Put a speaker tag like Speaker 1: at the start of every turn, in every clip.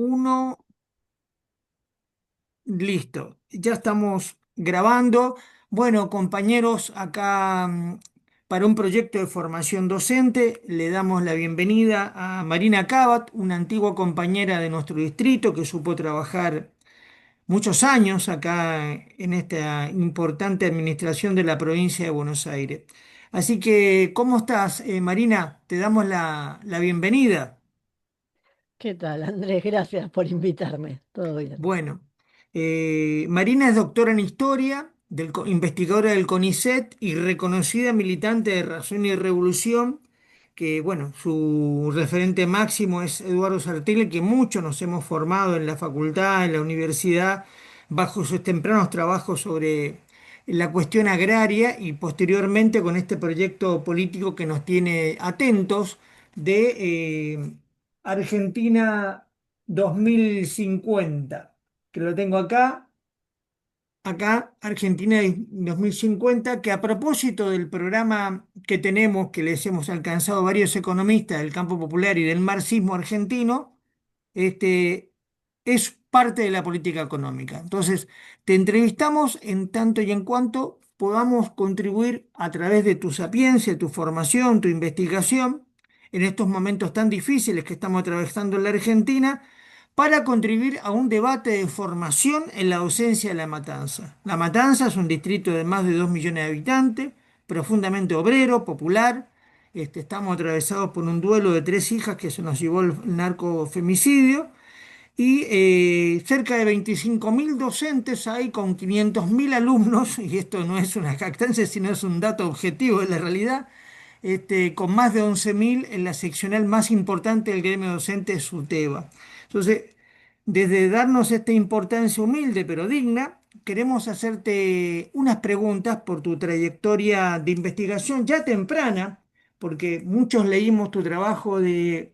Speaker 1: Uno, listo. Ya estamos grabando. Bueno, compañeros, acá para un proyecto de formación docente le damos la bienvenida a Marina Cabat, una antigua compañera de nuestro distrito que supo trabajar muchos años acá en esta importante administración de la provincia de Buenos Aires. Así que, ¿cómo estás, Marina? Te damos la bienvenida.
Speaker 2: ¿Qué tal, Andrés? Gracias por invitarme. Todo bien.
Speaker 1: Bueno, Marina es doctora en historia, investigadora del CONICET y reconocida militante de Razón y Revolución, que bueno, su referente máximo es Eduardo Sartigui, que muchos nos hemos formado en la facultad, en la universidad, bajo sus tempranos trabajos sobre la cuestión agraria y posteriormente con este proyecto político que nos tiene atentos de Argentina 2050, que lo tengo acá, Argentina 2050, que a propósito del programa que tenemos, que les hemos alcanzado varios economistas del campo popular y del marxismo argentino, este, es parte de la política económica. Entonces, te entrevistamos en tanto y en cuanto podamos contribuir a través de tu sapiencia, tu formación, tu investigación, en estos momentos tan difíciles que estamos atravesando en la Argentina, para contribuir a un debate de formación en la docencia de La Matanza. La Matanza es un distrito de más de 2 millones de habitantes, profundamente obrero, popular. Estamos atravesados por un duelo de 3 hijas que se nos llevó el narcofemicidio y cerca de 25.000 docentes hay con 500.000 alumnos, y esto no es una jactancia, sino es un dato objetivo de la realidad, con más de 11.000 en la seccional más importante del gremio docente, SUTEBA. Entonces, desde darnos esta importancia humilde pero digna, queremos hacerte unas preguntas por tu trayectoria de investigación ya temprana, porque muchos leímos tu trabajo del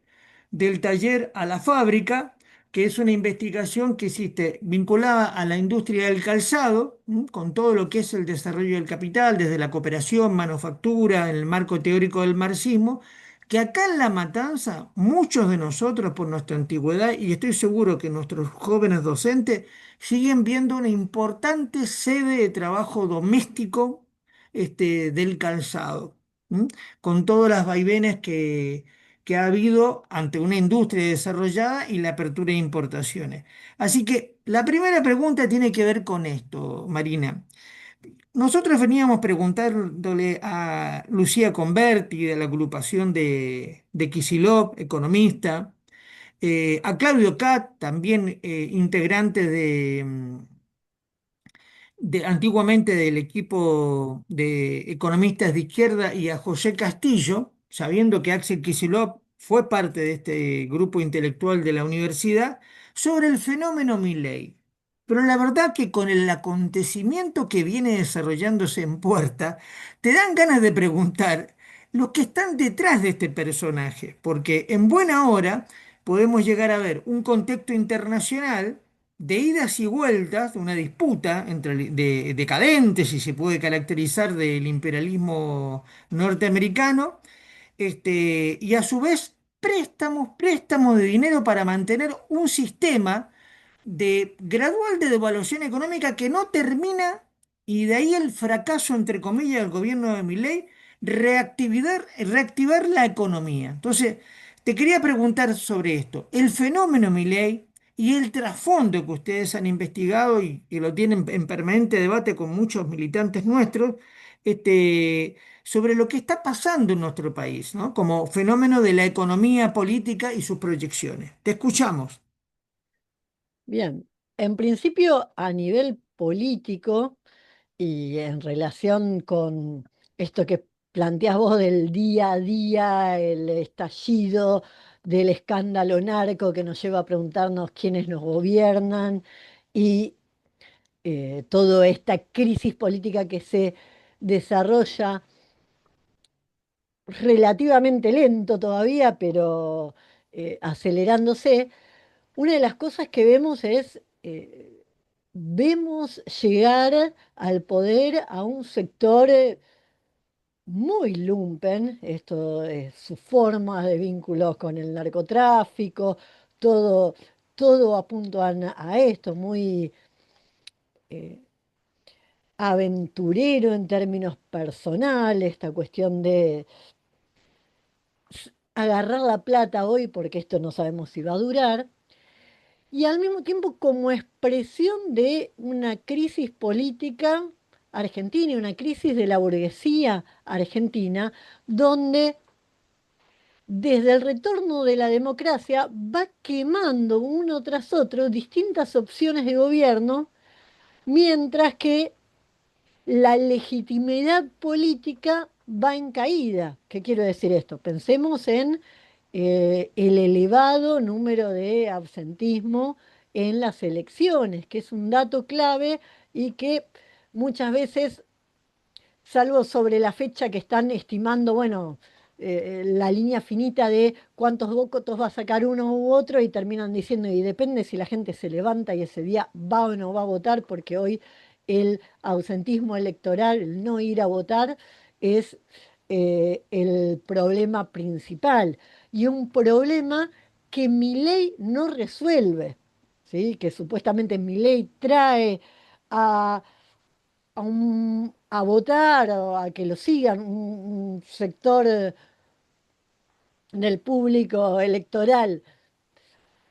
Speaker 1: taller a la fábrica, que es una investigación que hiciste vinculada a la industria del calzado, con todo lo que es el desarrollo del capital, desde la cooperación, manufactura, en el marco teórico del marxismo, que acá en La Matanza, muchos de nosotros por nuestra antigüedad, y estoy seguro que nuestros jóvenes docentes, siguen viendo una importante sede de trabajo doméstico, del calzado, ¿m? Con todas las vaivenes que ha habido ante una industria desarrollada y la apertura de importaciones. Así que la primera pregunta tiene que ver con esto, Marina. Nosotros veníamos preguntándole a Lucía Converti de la agrupación de Kicillof, economista, a Claudio Cat, también integrante antiguamente del equipo de economistas de izquierda, y a José Castillo, sabiendo que Axel Kicillof fue parte de este grupo intelectual de la universidad, sobre el fenómeno Milei. Pero la verdad que con el acontecimiento que viene desarrollándose en Puerta, te dan ganas de preguntar los que están detrás de este personaje, porque en buena hora podemos llegar a ver un contexto internacional de idas y vueltas, una disputa de decadente, si se puede caracterizar, del imperialismo norteamericano, y a su vez préstamos de dinero para mantener un sistema de gradual de devaluación económica que no termina, y de ahí el fracaso, entre comillas, del gobierno de Milei, reactivar la economía. Entonces, te quería preguntar sobre esto, el fenómeno Milei y el trasfondo que ustedes han investigado y lo tienen en permanente debate con muchos militantes nuestros, sobre lo que está pasando en nuestro país, ¿no? Como fenómeno de la economía política y sus proyecciones. Te escuchamos.
Speaker 2: Bien, en principio a nivel político y en relación con esto que planteás vos del día a día, el estallido del escándalo narco que nos lleva a preguntarnos quiénes nos gobiernan y toda esta crisis política que se desarrolla relativamente lento todavía, pero acelerándose. Una de las cosas que vemos es, vemos llegar al poder a un sector muy lumpen, esto es su forma de vínculos con el narcotráfico, todo. todo apunta a esto, muy eh, aventurero en términos personales, esta cuestión de agarrar la plata hoy porque esto no sabemos si va a durar, y al mismo tiempo como expresión de una crisis política argentina y una crisis de la burguesía argentina, donde desde el retorno de la democracia va quemando uno tras otro distintas opciones de gobierno, mientras que la legitimidad política va en caída. ¿Qué quiero decir esto? Pensemos en el elevado número de absentismo en las elecciones, que es un dato clave y que muchas veces, salvo sobre la fecha que están estimando, bueno, la línea finita de cuántos votos va a sacar uno u otro y terminan diciendo, y depende si la gente se levanta y ese día va o no va a votar, porque hoy el ausentismo electoral, el no ir a votar, es el problema principal. Y un problema que Milei no resuelve, ¿sí? Que supuestamente Milei trae a a votar o a que lo sigan un sector del público electoral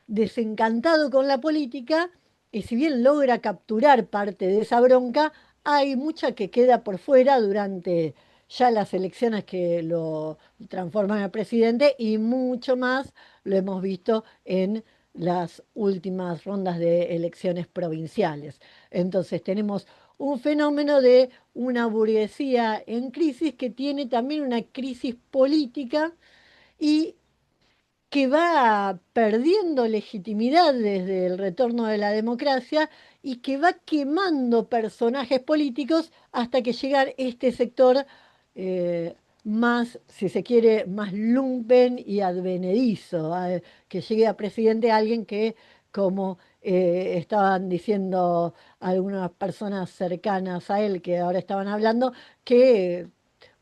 Speaker 2: desencantado con la política, y si bien logra capturar parte de esa bronca, hay mucha que queda por fuera durante ya las elecciones que lo transforman a presidente, y mucho más lo hemos visto en las últimas rondas de elecciones provinciales. Entonces tenemos un fenómeno de una burguesía en crisis que tiene también una crisis política y que va perdiendo legitimidad desde el retorno de la democracia y que va quemando personajes políticos hasta que llega este sector eh, más, si se quiere, más lumpen y advenedizo, que llegue a presidente alguien que, como estaban diciendo algunas personas cercanas a él que ahora estaban hablando, que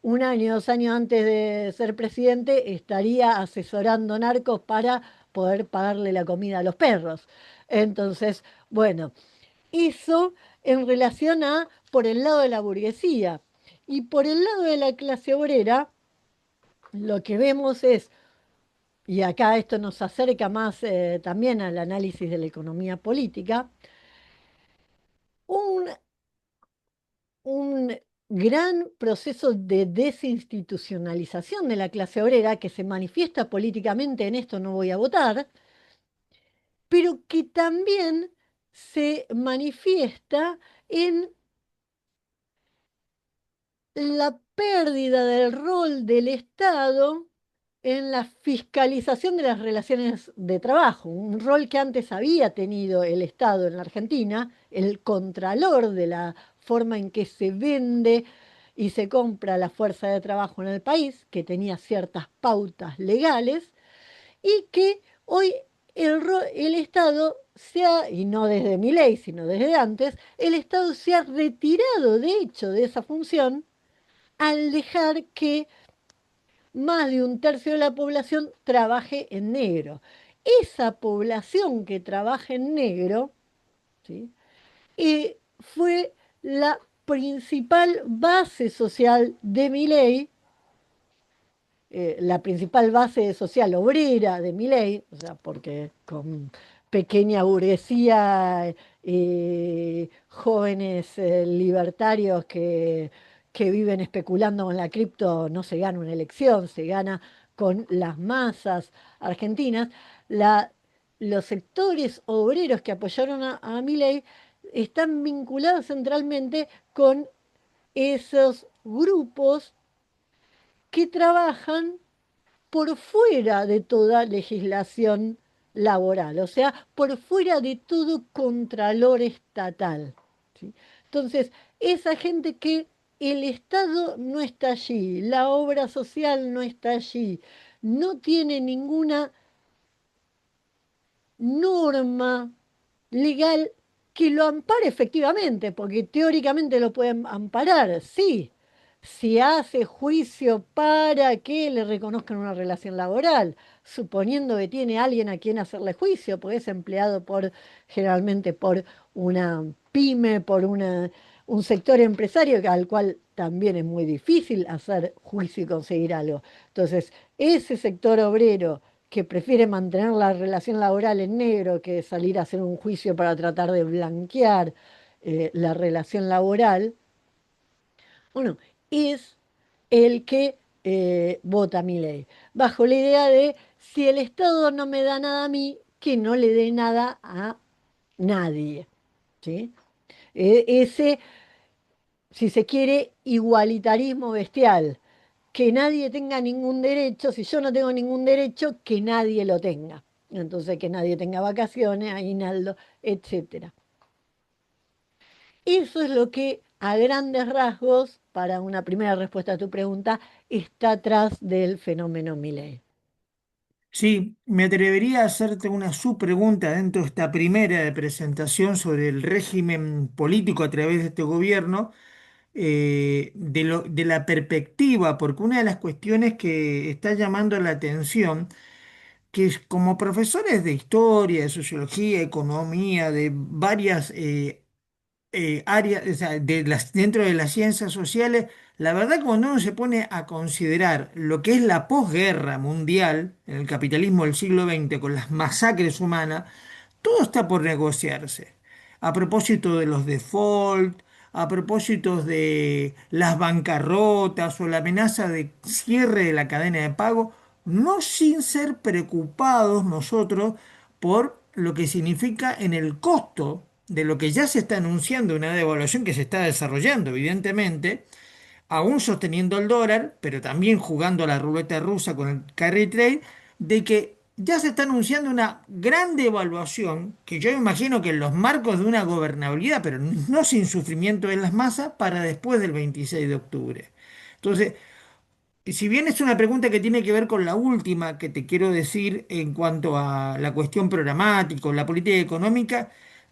Speaker 2: un año, 2 años antes de ser presidente, estaría asesorando narcos para poder pagarle la comida a los perros. Entonces, bueno, eso en relación a por el lado de la burguesía. Y por el lado de la clase obrera, lo que vemos es, y acá esto nos acerca más también al análisis de la economía política, un un gran proceso de desinstitucionalización de la clase obrera que se manifiesta políticamente en esto no voy a votar, pero que también se manifiesta en la pérdida del rol del Estado en la fiscalización de las relaciones de trabajo, un rol que antes había tenido el Estado en la Argentina, el contralor de la forma en que se vende y se compra la fuerza de trabajo en el país, que tenía ciertas pautas legales, y que hoy el Estado se ha, y no desde mi ley, sino desde antes, el Estado se ha retirado de hecho de esa función al dejar que más de un tercio de la población trabaje en negro. Esa población que trabaja en negro, ¿sí? Fue la principal base social de mi ley, la principal base social obrera de mi ley, o sea, porque con pequeña burguesía, jóvenes libertarios que viven especulando con la cripto, no se gana una elección, se gana con las masas argentinas. La, los sectores obreros que apoyaron a Milei están vinculados centralmente con esos grupos que trabajan por fuera de toda legislación laboral, o sea, por fuera de todo contralor estatal, ¿sí? Entonces, esa gente que el Estado no está allí, la obra social no está allí, no tiene ninguna norma legal que lo ampare efectivamente, porque teóricamente lo pueden amparar, sí, si hace juicio para que le reconozcan una relación laboral, suponiendo que tiene alguien a quien hacerle juicio, porque es empleado generalmente por una pyme, un sector empresario al cual también es muy difícil hacer juicio y conseguir algo. Entonces, ese sector obrero que prefiere mantener la relación laboral en negro que salir a hacer un juicio para tratar de blanquear la relación laboral, bueno, es el que vota a mi ley, bajo la idea de si el Estado no me da nada a mí, que no le dé nada a nadie, ¿sí? Ese, si se quiere, igualitarismo bestial, que nadie tenga ningún derecho, si yo no tengo ningún derecho, que nadie lo tenga. Entonces, que nadie tenga vacaciones, aguinaldo, etcétera. Eso es lo que, a grandes rasgos, para una primera respuesta a tu pregunta, está atrás del fenómeno Milei.
Speaker 1: Sí, me atrevería a hacerte una subpregunta dentro de esta primera de presentación sobre el régimen político a través de este gobierno, de la perspectiva, porque una de las cuestiones que está llamando la atención, que es como profesores de historia, de sociología, economía, de varias áreas, o sea, dentro de las ciencias sociales, la verdad que cuando uno se pone a considerar lo que es la posguerra mundial, en el capitalismo del siglo XX, con las masacres humanas, todo está por negociarse. A propósito de los default, a propósito de las bancarrotas o la amenaza de cierre de la cadena de pago, no sin ser preocupados nosotros por lo que significa en el costo de lo que ya se está anunciando, una devaluación que se está desarrollando, evidentemente, aún sosteniendo el dólar, pero también jugando a la ruleta rusa con el carry trade, de que ya se está anunciando una gran devaluación, que yo imagino que en los marcos de una gobernabilidad, pero no sin sufrimiento de las masas, para después del 26 de octubre. Entonces, y si bien es una pregunta que tiene que ver con la última que te quiero decir en cuanto a la cuestión programática, o la política económica,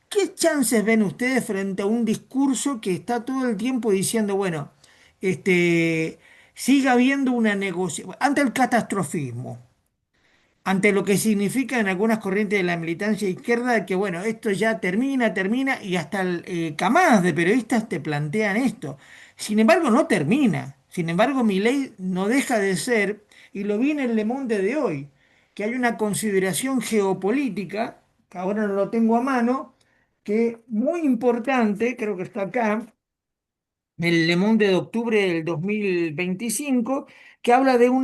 Speaker 1: ¿qué chances ven ustedes frente a un discurso que está todo el tiempo diciendo, bueno, siga habiendo una negociación, ante el catastrofismo, ante lo que significa en algunas corrientes de la militancia izquierda de que, bueno, esto ya termina, y hasta camadas de periodistas te plantean esto. Sin embargo, no termina. Sin embargo, Milei no deja de ser, y lo vi en el Le Monde de hoy, que hay una consideración geopolítica, que ahora no lo tengo a mano, que muy importante, creo que está acá, el Le Monde de octubre del 2025, que habla de un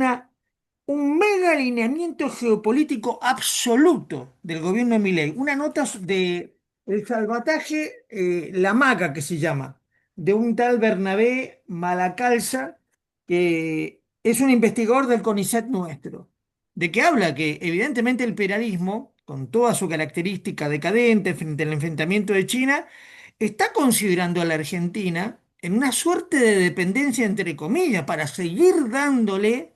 Speaker 1: mega alineamiento geopolítico absoluto del gobierno de Milei. Una nota de el salvataje, La Maga, que se llama, de un tal Bernabé Malacalza, que es un investigador del CONICET nuestro, de que habla que evidentemente el imperialismo, con toda su característica decadente frente al enfrentamiento de China, está considerando a la Argentina en una suerte de dependencia, entre comillas, para seguir dándole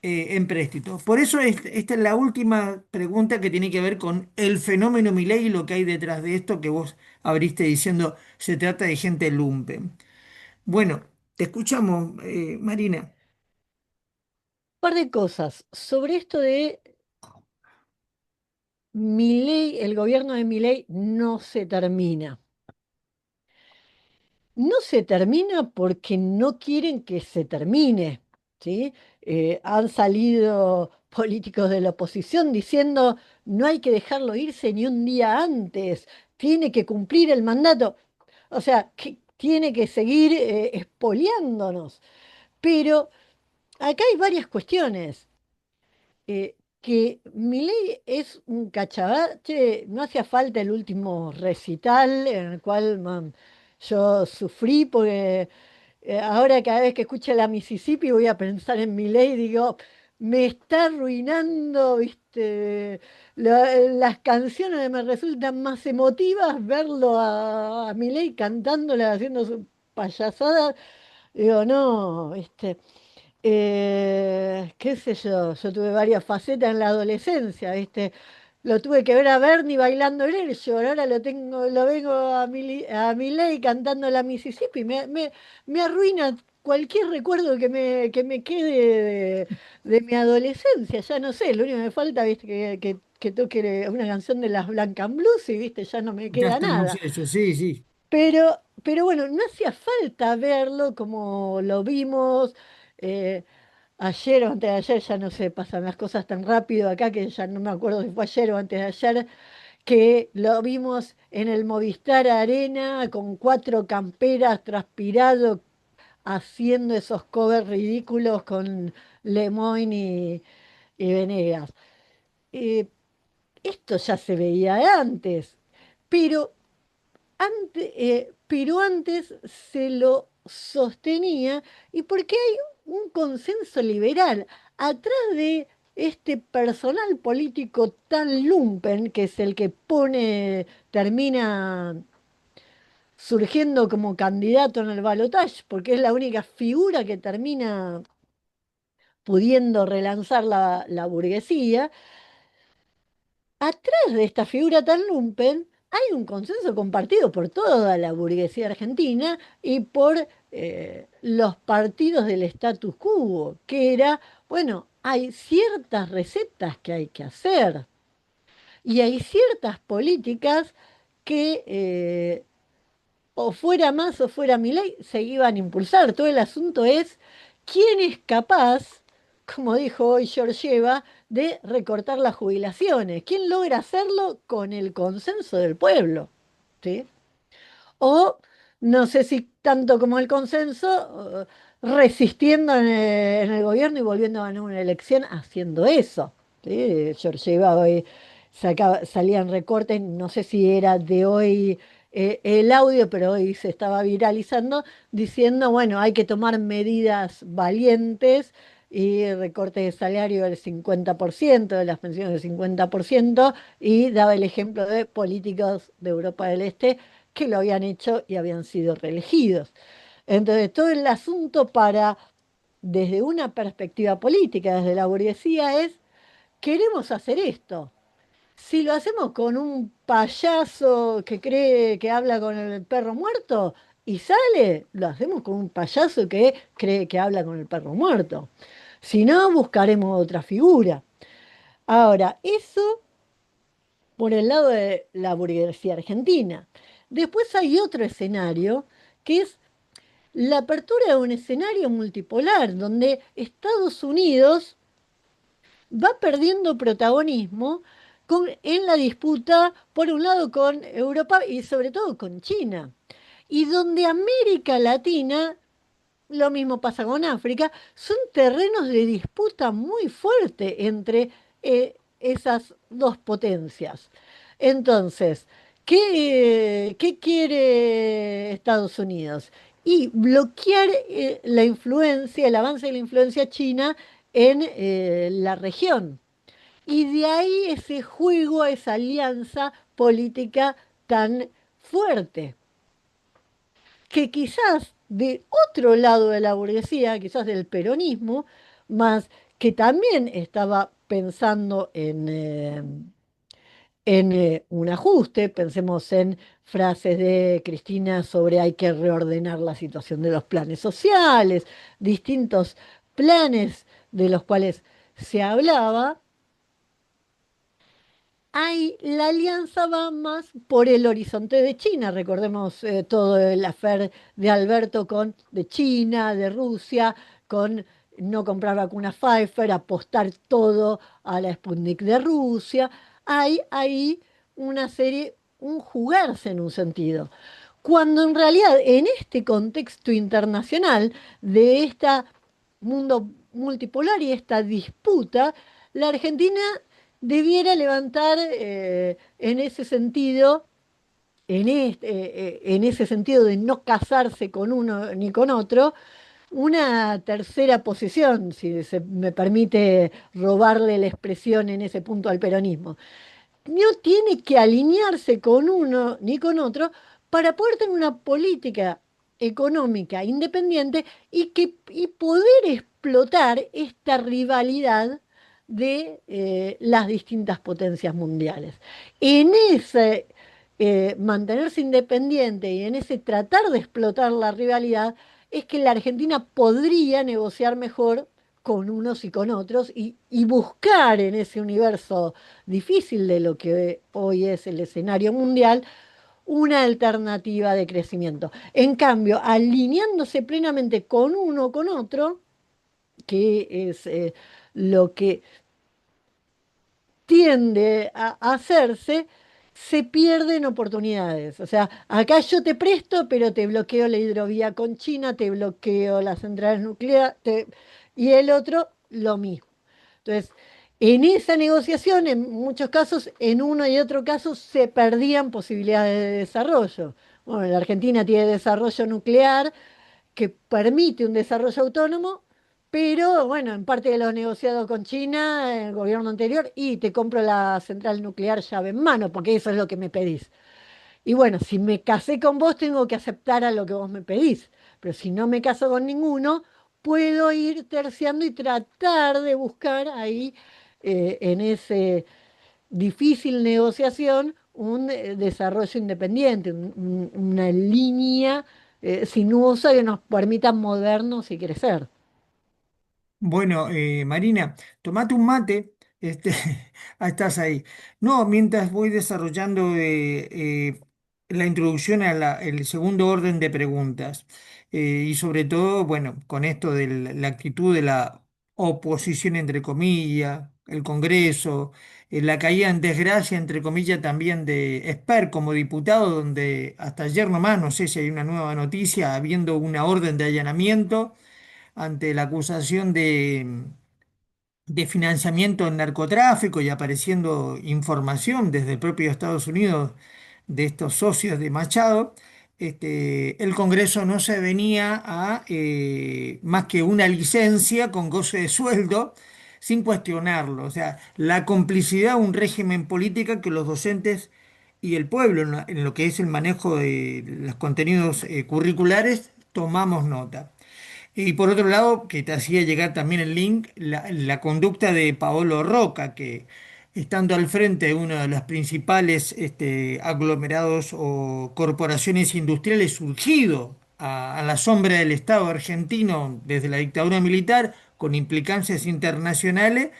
Speaker 1: empréstitos. Por eso esta es la última pregunta que tiene que ver con el fenómeno Milei y lo que hay detrás de esto que vos abriste diciendo se trata de gente lumpen. Bueno, te escuchamos, Marina.
Speaker 2: Par de cosas sobre esto de Milei, el gobierno de Milei no se termina. No se termina porque no quieren que se termine, ¿sí? Han salido políticos de la oposición diciendo no hay que dejarlo irse ni un día antes, tiene que cumplir el mandato, o sea, que tiene que seguir expoliándonos. Pero acá hay varias cuestiones. Que Milei es un cachabache, no hacía falta el último recital en el cual yo sufrí porque ahora cada vez que escucho la Mississippi voy a pensar en Milei y digo, me está arruinando, ¿viste? Las canciones me resultan más emotivas, verlo a Milei cantándolas, haciendo su payasada, digo, no, ¿viste? Qué sé yo tuve varias facetas en la adolescencia, ¿viste? Lo tuve que ver a Bernie bailando en el ahora lo vengo a Milei cantando la Mississippi, me arruina, cualquier recuerdo que me quede de mi adolescencia, ya no sé, lo único que me falta, viste, que toque una canción de las Blues y viste, ya no me
Speaker 1: Ya
Speaker 2: queda
Speaker 1: estamos
Speaker 2: nada.
Speaker 1: eso, sí, sí.
Speaker 2: Pero bueno, no hacía falta verlo como lo vimos eh, ayer o antes de ayer, ya no sé, pasan las cosas tan rápido acá que ya no me acuerdo si fue ayer o antes de ayer, que lo vimos en el Movistar Arena con cuatro camperas transpirado haciendo esos covers ridículos con Lemoyne y Venegas. Eh, Esto ya se veía antes, pero antes se lo sostenía y porque hay un consenso liberal atrás de este personal político tan lumpen, que es el que termina surgiendo como candidato en el balotaje, porque es la única figura que termina pudiendo relanzar la burguesía. Atrás de esta figura tan lumpen hay un consenso compartido por toda la burguesía argentina y por los partidos del status quo, que era, bueno, hay ciertas recetas que hay que hacer y hay ciertas políticas que o fuera más o fuera ley se iban a impulsar. Todo el asunto es quién es capaz, como dijo hoy Georgieva, de recortar las jubilaciones. ¿Quién logra hacerlo con el consenso del pueblo? ¿Sí? O, no sé si tanto como el consenso, resistiendo en el gobierno y volviendo a ganar una elección haciendo eso. ¿Sí? Georgieva hoy salían recortes, no sé si era de hoy el audio, pero hoy se estaba viralizando, diciendo, bueno, hay que tomar medidas valientes y recortes de salario del 50%, de las pensiones del 50%, y daba el ejemplo de políticos de Europa del Este que lo habían hecho y habían sido reelegidos. Entonces, todo el asunto desde una perspectiva política, desde la burguesía, es, queremos hacer esto. Si lo hacemos con un payaso que cree que habla con el perro muerto y sale, lo hacemos con un payaso que cree que habla con el perro muerto. Si no, buscaremos otra figura. Ahora, eso por el lado de la burguesía argentina. Después hay otro escenario que es la apertura de un escenario multipolar, donde Estados Unidos va perdiendo protagonismo en la disputa, por un lado, con Europa y sobre todo con China, y donde América Latina, lo mismo pasa con África, son terrenos de disputa muy fuerte entre esas dos potencias. Entonces, ¿qué quiere Estados Unidos? Y bloquear la influencia, el avance de la influencia china en la región. Y de ahí ese juego, esa alianza política tan fuerte que quizás de otro lado de la burguesía, quizás del peronismo, más que también estaba pensando en un ajuste, pensemos en frases de Cristina sobre hay que reordenar la situación de los planes sociales, distintos planes de los cuales se hablaba. Ahí la alianza va más por el horizonte de China. Recordemos todo el affair de Alberto de China, de Rusia, con no comprar vacunas Pfizer, apostar todo a la Sputnik de Rusia. Hay ahí una serie, un jugarse en un sentido. Cuando en realidad en este contexto internacional de este mundo multipolar y esta disputa, la Argentina debiera levantar en ese sentido, en ese sentido de no casarse con uno ni con otro, una tercera posición, si se me permite robarle la expresión en ese punto al peronismo. No tiene que alinearse con uno ni con otro para poder tener una política económica independiente y poder explotar esta rivalidad de las distintas potencias mundiales. En ese mantenerse independiente y en ese tratar de explotar la rivalidad es que la Argentina podría negociar mejor con unos y con otros y buscar en ese universo difícil de lo que hoy es el escenario mundial una alternativa de crecimiento. En cambio, alineándose plenamente con uno o con otro, que es lo que tiende a hacerse, se pierden oportunidades. O sea, acá yo te presto, pero te bloqueo la hidrovía con China, te bloqueo las centrales nucleares, y el otro lo mismo. Entonces, en esa negociación, en muchos casos, en uno y otro caso, se perdían posibilidades de desarrollo. Bueno, la Argentina tiene desarrollo nuclear, que permite un desarrollo autónomo, pero bueno, en parte de lo negociado con China, el gobierno anterior, y te compro la central nuclear llave en mano, porque eso es lo que me pedís. Y bueno, si me casé con vos, tengo que aceptar a lo que vos me pedís, pero si no me caso con ninguno, puedo ir terciando y tratar de buscar ahí, en ese difícil negociación, un desarrollo independiente, una línea sinuosa que nos permita movernos y crecer.
Speaker 1: Bueno, Marina, tomate un mate, ah, estás ahí. No, mientras voy desarrollando la introducción a el segundo orden de preguntas, y sobre todo, bueno, con esto de la actitud de la oposición, entre comillas, el Congreso, la caída en desgracia, entre comillas, también de Esper como diputado, donde hasta ayer nomás, no sé si hay una nueva noticia, habiendo una orden de allanamiento ante la acusación de financiamiento en narcotráfico y apareciendo información desde el propio Estados Unidos de estos socios de Machado, el Congreso no se venía a más que una licencia con goce de sueldo sin cuestionarlo. O sea, la complicidad de un régimen político que los docentes y el pueblo en lo que es el manejo de los contenidos curriculares tomamos nota. Y por otro lado, que te hacía llegar también el link, la conducta de Paolo Roca, que estando al frente de uno de los principales aglomerados o corporaciones industriales surgido a la sombra del Estado argentino desde la dictadura militar, con implicancias internacionales,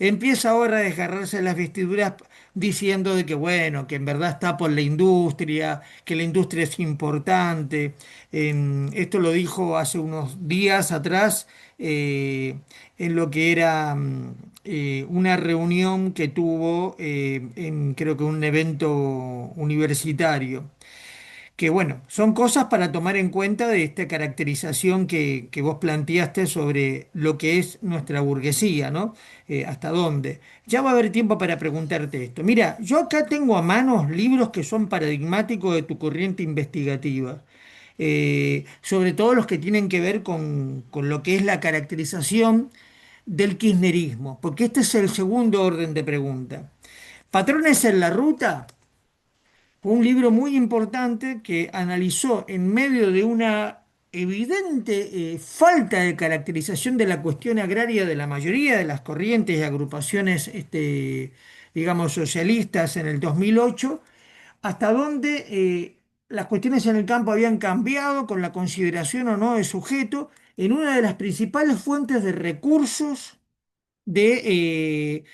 Speaker 1: empieza ahora a desgarrarse las vestiduras diciendo de que bueno, que en verdad está por la industria, que la industria es importante. Esto lo dijo hace unos días atrás, en lo que era una reunión que tuvo en creo que un evento universitario. Que bueno, son cosas para tomar en cuenta de esta caracterización que vos planteaste sobre lo que es nuestra burguesía, ¿no? ¿Hasta dónde? Ya va a haber tiempo para preguntarte esto. Mira, yo acá tengo a manos libros que son paradigmáticos de tu corriente investigativa, sobre todo los que tienen que ver con lo que es la caracterización del kirchnerismo, porque este es el segundo orden de pregunta. Patrones en la ruta. Fue un libro muy importante que analizó en medio de una evidente falta de caracterización de la cuestión agraria de la mayoría de las corrientes y agrupaciones, digamos, socialistas en el 2008, hasta donde las cuestiones en el campo habían cambiado con la consideración o no de sujeto en una de las principales fuentes de recursos de,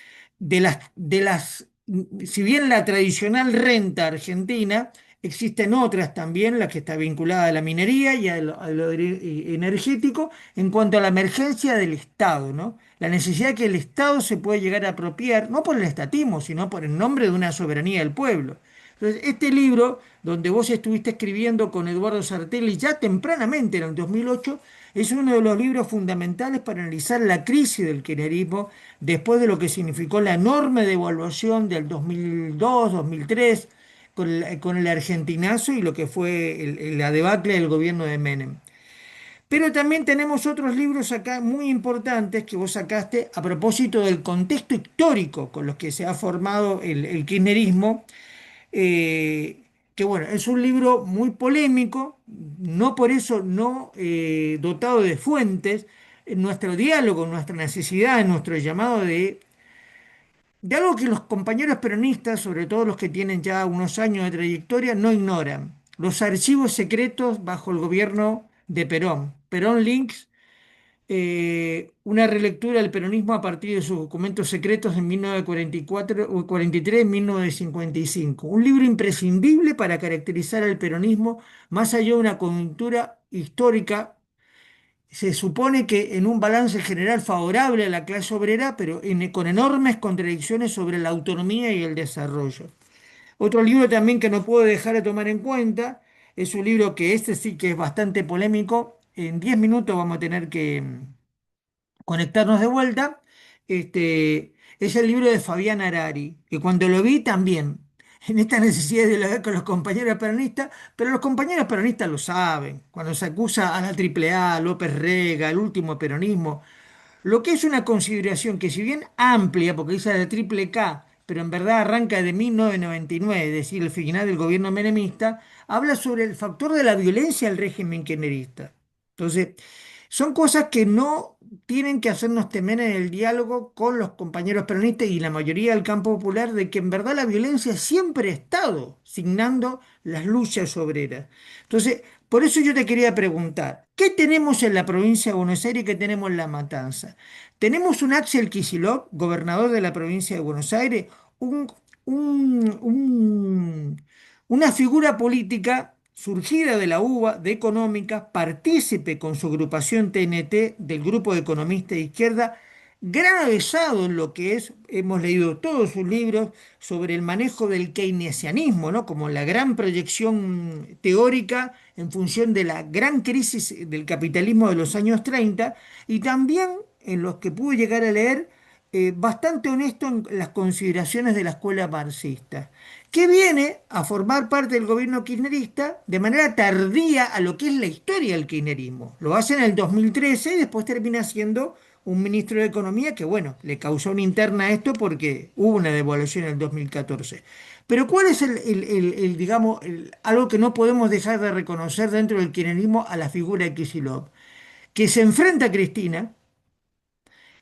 Speaker 1: si bien la tradicional renta argentina, existen otras también, la que está vinculada a la minería y a lo energético, en cuanto a la emergencia del Estado, ¿no? La necesidad que el Estado se puede llegar a apropiar, no por el estatismo, sino por el nombre de una soberanía del pueblo. Entonces, este libro, donde vos estuviste escribiendo con Eduardo Sartelli ya tempranamente en el 2008, es uno de los libros fundamentales para analizar la crisis del kirchnerismo después de lo que significó la enorme devaluación del 2002, 2003, con el argentinazo y lo que fue la debacle del gobierno de Menem. Pero también tenemos otros libros acá muy importantes que vos sacaste a propósito del contexto histórico con los que se ha formado el kirchnerismo, que bueno, es un libro muy polémico, no por eso no dotado de fuentes, en nuestro diálogo, en nuestra necesidad, en nuestro llamado de algo que los compañeros peronistas, sobre todo los que tienen ya unos años de trayectoria, no ignoran, los archivos secretos bajo el gobierno de Perón. Perón Links, una relectura del peronismo a partir de sus documentos secretos en 1944 o 43 y 1955. Un libro imprescindible para caracterizar al peronismo más allá de una coyuntura histórica. Se supone que en un balance general favorable a la clase obrera, pero con enormes contradicciones sobre la autonomía y el desarrollo. Otro libro también que no puedo dejar de tomar en cuenta es un libro que este sí que es bastante polémico. En 10 minutos vamos a tener que conectarnos de vuelta. Es el libro de Fabián Harari, que cuando lo vi también, en esta necesidad de dialogar con los compañeros peronistas, pero los compañeros peronistas lo saben, cuando se acusa a la AAA, a López Rega, al último peronismo, lo que es una consideración que si bien amplia, porque dice la triple K, pero en verdad arranca de 1999, es decir, el final del gobierno menemista, habla sobre el factor de la violencia del régimen kirchnerista. Entonces, son cosas que no tienen que hacernos temer en el diálogo con los compañeros peronistas y la mayoría del campo popular de que en verdad la violencia siempre ha estado signando las luchas obreras. Entonces, por eso yo te quería preguntar, ¿qué tenemos en la provincia de Buenos Aires y qué tenemos en La Matanza? Tenemos un Axel Kicillof, gobernador de la provincia de Buenos Aires, un, un- un- una figura política surgida de la UBA, de Económica, partícipe con su agrupación TNT del grupo de economistas de izquierda, gran avesado en lo que es, hemos leído todos sus libros sobre el manejo del keynesianismo, ¿no? Como la gran proyección teórica en función de la gran crisis del capitalismo de los años 30 y también en los que pude llegar a leer bastante honesto en las consideraciones de la escuela marxista, que viene a formar parte del gobierno kirchnerista de manera tardía a lo que es la historia del kirchnerismo. Lo hace en el 2013 y después termina siendo un ministro de Economía que, bueno, le causó una interna a esto porque hubo una devaluación en el 2014. Pero ¿cuál es digamos, algo que no podemos dejar de reconocer dentro del kirchnerismo a la figura de Kicillof? Que se enfrenta a Cristina,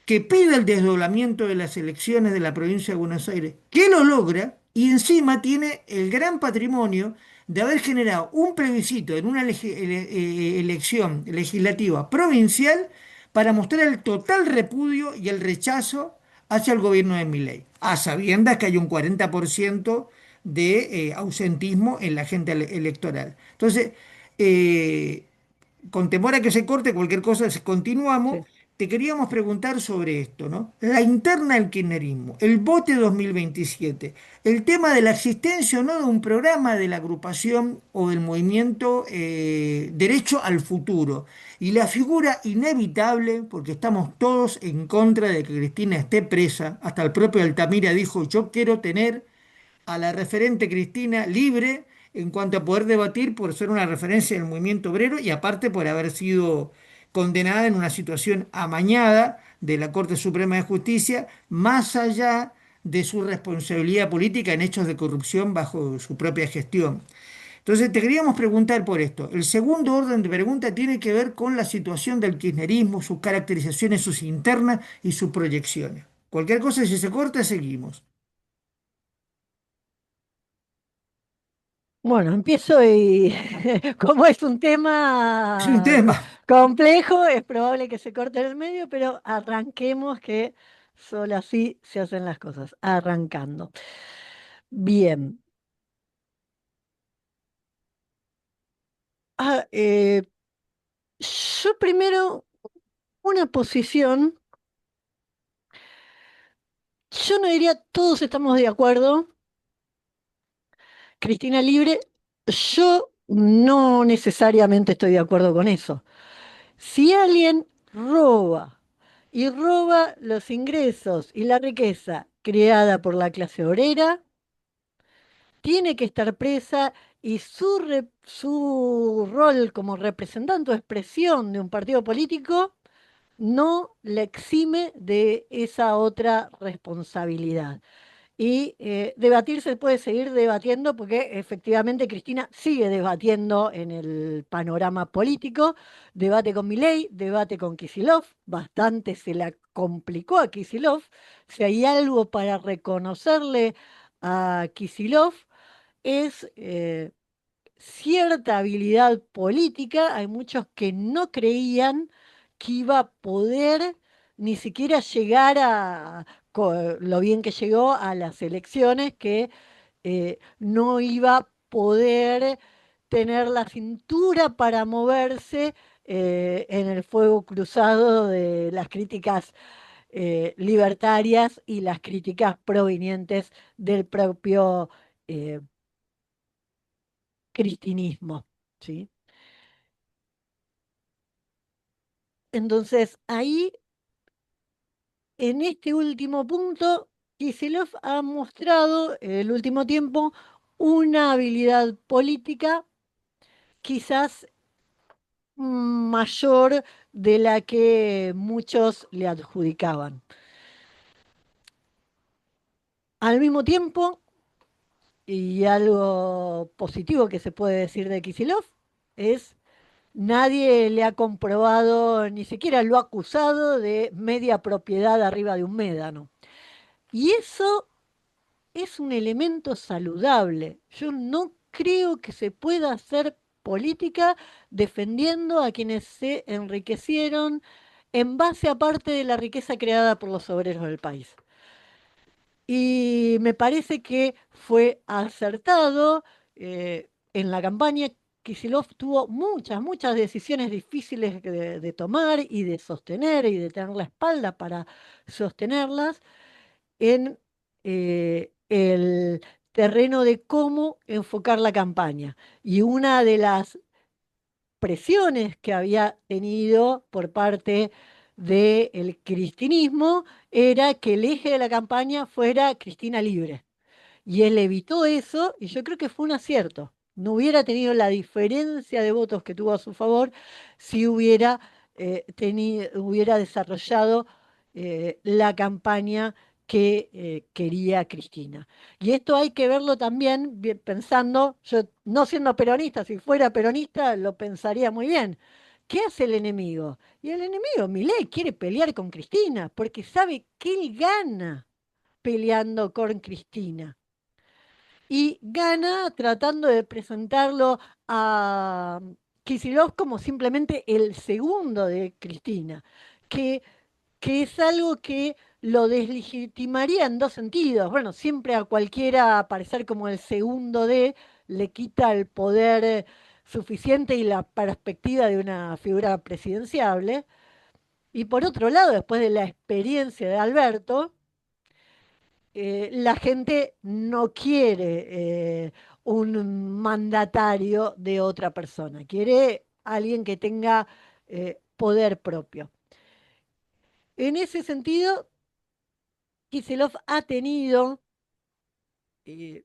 Speaker 1: que pide el desdoblamiento de las elecciones de la provincia de Buenos Aires, que lo logra y encima tiene el gran patrimonio de haber generado un plebiscito en una elección legislativa provincial para mostrar el total repudio y el rechazo hacia el gobierno de Milei, a sabiendas que hay un 40% de ausentismo en la gente electoral. Entonces, eh, con temor a que se corte cualquier cosa, continuamos.
Speaker 2: Sí.
Speaker 1: Te queríamos preguntar sobre esto, ¿no? La interna del kirchnerismo, el voto 2027, el tema de la existencia o no de un programa de la agrupación o del movimiento Derecho al Futuro y la figura inevitable, porque estamos todos en contra de que Cristina esté presa, hasta el propio Altamira dijo, yo quiero tener a la referente Cristina libre en cuanto a poder debatir por ser una referencia del movimiento obrero y aparte por haber sido condenada en una situación amañada de la Corte Suprema de Justicia, más allá de su responsabilidad política en hechos de corrupción bajo su propia gestión. Entonces, te queríamos preguntar por esto. El segundo orden de pregunta tiene que ver con la situación del kirchnerismo, sus caracterizaciones, sus internas y sus proyecciones. Cualquier cosa, si se corta, seguimos.
Speaker 2: Bueno, empiezo y como es un
Speaker 1: Es un
Speaker 2: tema
Speaker 1: tema.
Speaker 2: complejo, es probable que se corte en el medio, pero arranquemos que solo así se hacen las cosas, arrancando. Bien. Ah, yo primero, una posición, yo no diría todos estamos de acuerdo, Cristina libre, yo no necesariamente estoy de acuerdo con eso. Si alguien roba y roba los ingresos y la riqueza creada por la clase obrera, tiene que estar presa y su rol como representante o expresión de un partido político no la exime de esa otra responsabilidad. Y debatir se puede seguir debatiendo porque efectivamente Cristina sigue debatiendo en el panorama político, debate con Milei, debate con Kicillof, bastante se la complicó a Kicillof. Si hay algo para reconocerle a Kicillof es cierta habilidad política, hay muchos que no creían que iba a poder ni siquiera llegar lo bien que llegó a las elecciones, que no iba a poder tener la cintura para moverse en el fuego cruzado de las críticas libertarias y las críticas provenientes del propio eh, cristinismo, ¿sí? Entonces, ahí, en este último punto, Kicillof ha mostrado en el último tiempo una habilidad política quizás mayor de la que muchos le adjudicaban. Al mismo tiempo, y algo positivo que se puede decir de Kicillof, es nadie le ha comprobado, ni siquiera lo ha acusado de media propiedad arriba de un médano. Y eso es un elemento saludable. Yo no creo que se pueda hacer política defendiendo a quienes se enriquecieron en base a parte de la riqueza creada por los obreros del país. Y me parece que fue acertado en la campaña. Kicillof tuvo muchas decisiones difíciles de tomar y de sostener y de tener la espalda para sostenerlas en el terreno de cómo enfocar la campaña. Y una de las presiones que había tenido por parte del cristinismo era que el eje de la campaña fuera Cristina libre. Y él evitó eso y yo creo que fue un acierto. No hubiera tenido la diferencia de votos que tuvo a su favor si hubiera desarrollado la campaña que quería Cristina. Y esto hay que verlo también pensando, yo no siendo peronista, si fuera peronista lo pensaría muy bien. ¿Qué hace el enemigo? Y el enemigo, Milei, quiere pelear con Cristina porque sabe que él gana peleando con Cristina y gana tratando de presentarlo a Kicillof como simplemente el segundo de Cristina, que, que es algo que lo deslegitimaría en dos sentidos. Bueno, siempre a cualquiera aparecer como el segundo de le quita el poder suficiente y la perspectiva de una figura presidenciable. Y por otro lado, después de la experiencia de Alberto, la gente no quiere un mandatario de otra persona, quiere alguien que tenga poder propio. En ese sentido, Kicillof ha tenido eh,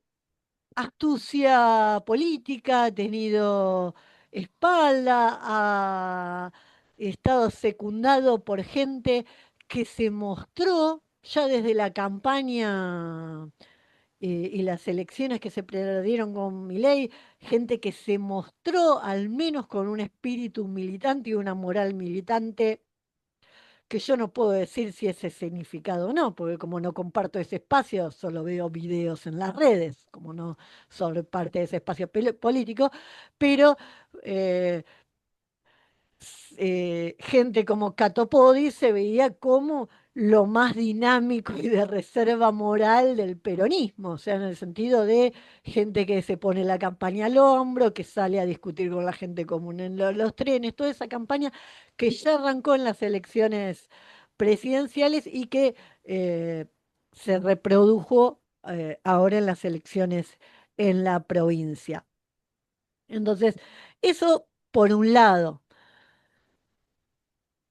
Speaker 2: astucia política, ha tenido espalda, ha estado secundado por gente que se mostró ya desde la campaña y las elecciones que se perdieron con Milei, gente que se mostró al menos con un espíritu militante y una moral militante, que yo no puedo decir si ese significado o no, porque como no comparto ese espacio, solo veo videos en las redes, como no soy parte de ese espacio político, pero eh, gente como Catopodi se veía como lo más dinámico y de reserva moral del peronismo, o sea, en el sentido de gente que se pone la campaña al hombro, que sale a discutir con la gente común en los trenes, toda esa campaña que ya arrancó en las elecciones presidenciales y que eh, se reprodujo ahora en las elecciones en la provincia. Entonces, eso por un lado.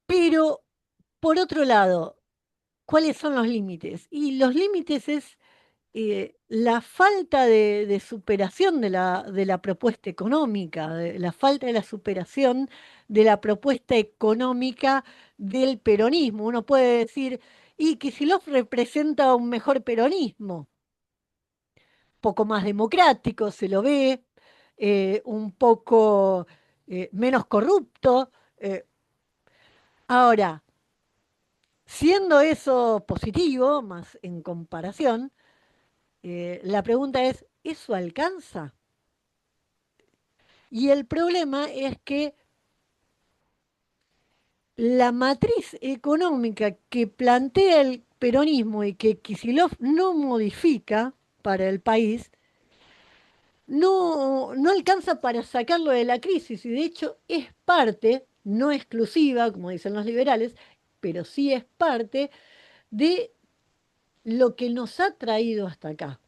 Speaker 2: Pero, por otro lado, ¿cuáles son los límites? Y los límites es la falta de superación de la propuesta económica, la falta de la superación de la propuesta económica del peronismo. Uno puede decir, y Kicillof representa un mejor peronismo, poco más democrático, se lo ve, un poco menos corrupto. Ahora, siendo eso positivo, más en comparación, la pregunta es, ¿eso alcanza? Y el problema es que la matriz económica que plantea el peronismo y que Kicillof no modifica para el país, no alcanza para sacarlo de la crisis y de hecho es parte, no exclusiva, como dicen los liberales, pero sí es parte de lo que nos ha traído hasta acá.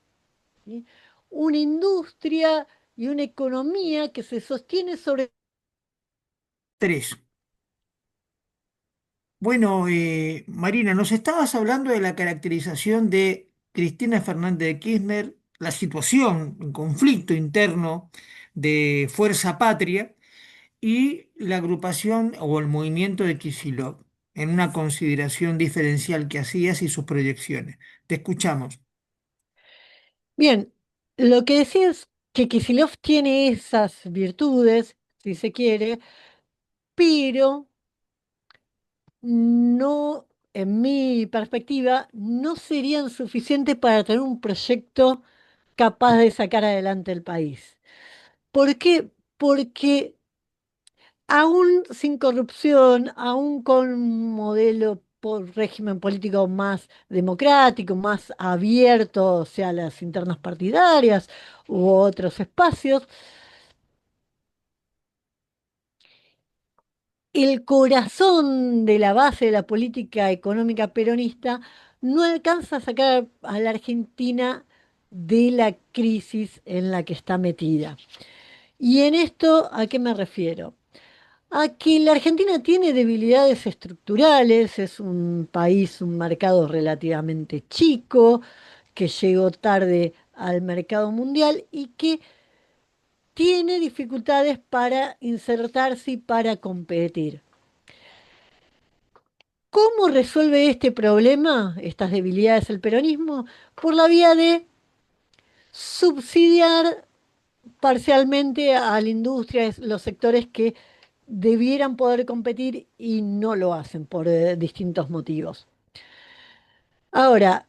Speaker 2: ¿Sí? Una industria y una economía que se sostiene sobre...
Speaker 1: Tres. Bueno, Marina, nos estabas hablando de la caracterización de Cristina Fernández de Kirchner, la situación, el conflicto interno de Fuerza Patria y la agrupación o el movimiento de Kicillof, en una consideración diferencial que hacías y sus proyecciones. Te escuchamos.
Speaker 2: Bien, lo que decía es que Kicillof tiene esas virtudes, si se quiere, pero no, en mi perspectiva, no serían suficientes para tener un proyecto capaz de sacar adelante el país. ¿Por qué? Porque aún sin corrupción, aún con un modelo por régimen político más democrático, más abierto, o sea, las internas partidarias u otros espacios, el corazón de la base de la política económica peronista no alcanza a sacar a la Argentina de la crisis en la que está metida. ¿Y en esto a qué me refiero? A que la Argentina tiene debilidades estructurales, es un país, un mercado relativamente chico, que llegó tarde al mercado mundial y que tiene dificultades para insertarse y para competir. ¿Cómo resuelve este problema, estas debilidades el peronismo? Por la vía de subsidiar parcialmente a la industria, los sectores que debieran poder competir y no lo hacen por distintos motivos. Ahora,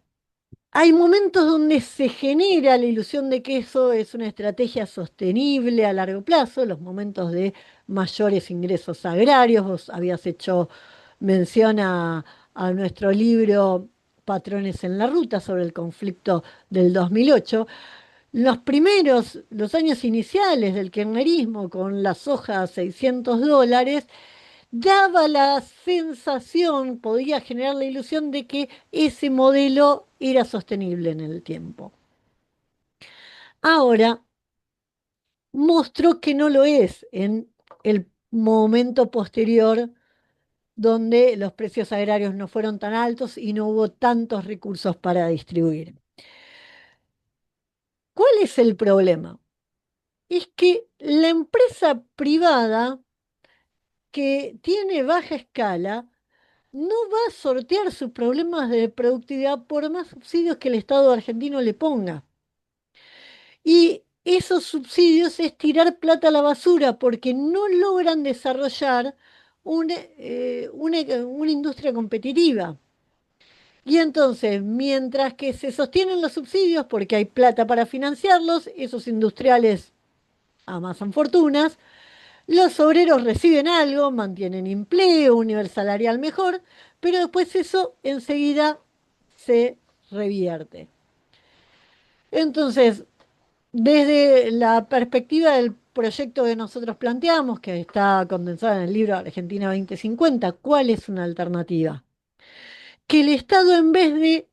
Speaker 2: hay momentos donde se genera la ilusión de que eso es una estrategia sostenible a largo plazo, los momentos de mayores ingresos agrarios. Vos habías hecho mención a nuestro libro Patrones en la Ruta sobre el conflicto del 2008. Los años iniciales del kirchnerismo con la soja a $600, daba la sensación, podía generar la ilusión de que ese modelo era sostenible en el tiempo. Ahora mostró que no lo es en el momento posterior donde los precios agrarios no fueron tan altos y no hubo tantos recursos para distribuir. ¿Cuál es el problema? Es que la empresa privada que tiene baja escala no va a sortear sus problemas de productividad por más subsidios que el Estado argentino le ponga. Y esos subsidios es tirar plata a la basura porque no logran desarrollar una industria competitiva. Y entonces, mientras que se sostienen los subsidios porque hay plata para financiarlos, esos industriales amasan fortunas, los obreros reciben algo, mantienen empleo, un nivel salarial mejor, pero después eso enseguida se revierte. Entonces, desde la perspectiva del proyecto que nosotros planteamos, que está condensado en el libro Argentina 2050, ¿cuál es una alternativa? Que el Estado, en vez de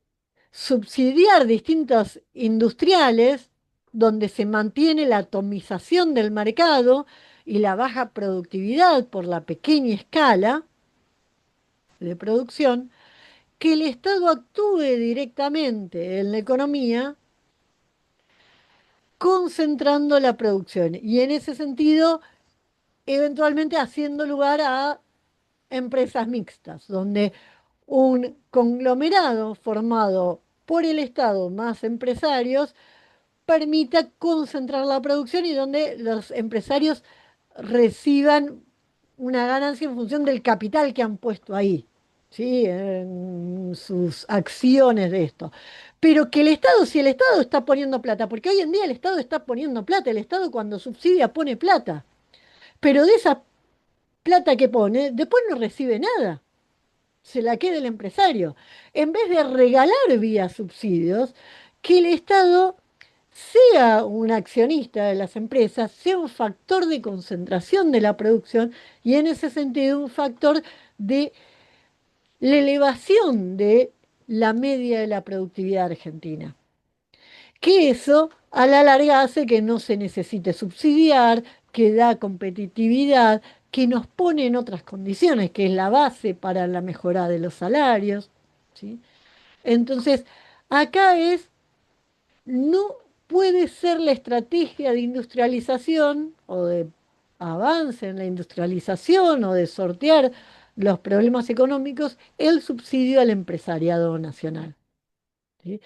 Speaker 2: subsidiar distintos industriales, donde se mantiene la atomización del mercado y la baja productividad por la pequeña escala de producción, que el Estado actúe directamente en la economía, concentrando la producción y en ese sentido, eventualmente haciendo lugar a empresas mixtas, donde un conglomerado formado por el Estado más empresarios permita concentrar la producción y donde los empresarios reciban una ganancia en función del capital que han puesto ahí, ¿sí? En sus acciones de esto. Pero que el Estado, si el Estado está poniendo plata, porque hoy en día el Estado está poniendo plata, el Estado cuando subsidia pone plata. pero de esa plata que pone, después no recibe nada, se la queda el empresario. En vez de regalar vía subsidios, que el Estado sea un accionista de las empresas, sea un factor de concentración de la producción y en ese sentido un factor de la elevación de la media de la productividad argentina. Que eso a la larga hace que no se necesite subsidiar, que da competitividad, que nos pone en otras condiciones, que es la base para la mejora de los salarios, ¿sí? Entonces, acá no puede ser la estrategia de industrialización o de avance en la industrialización o de sortear los problemas económicos el subsidio al empresariado nacional, ¿sí?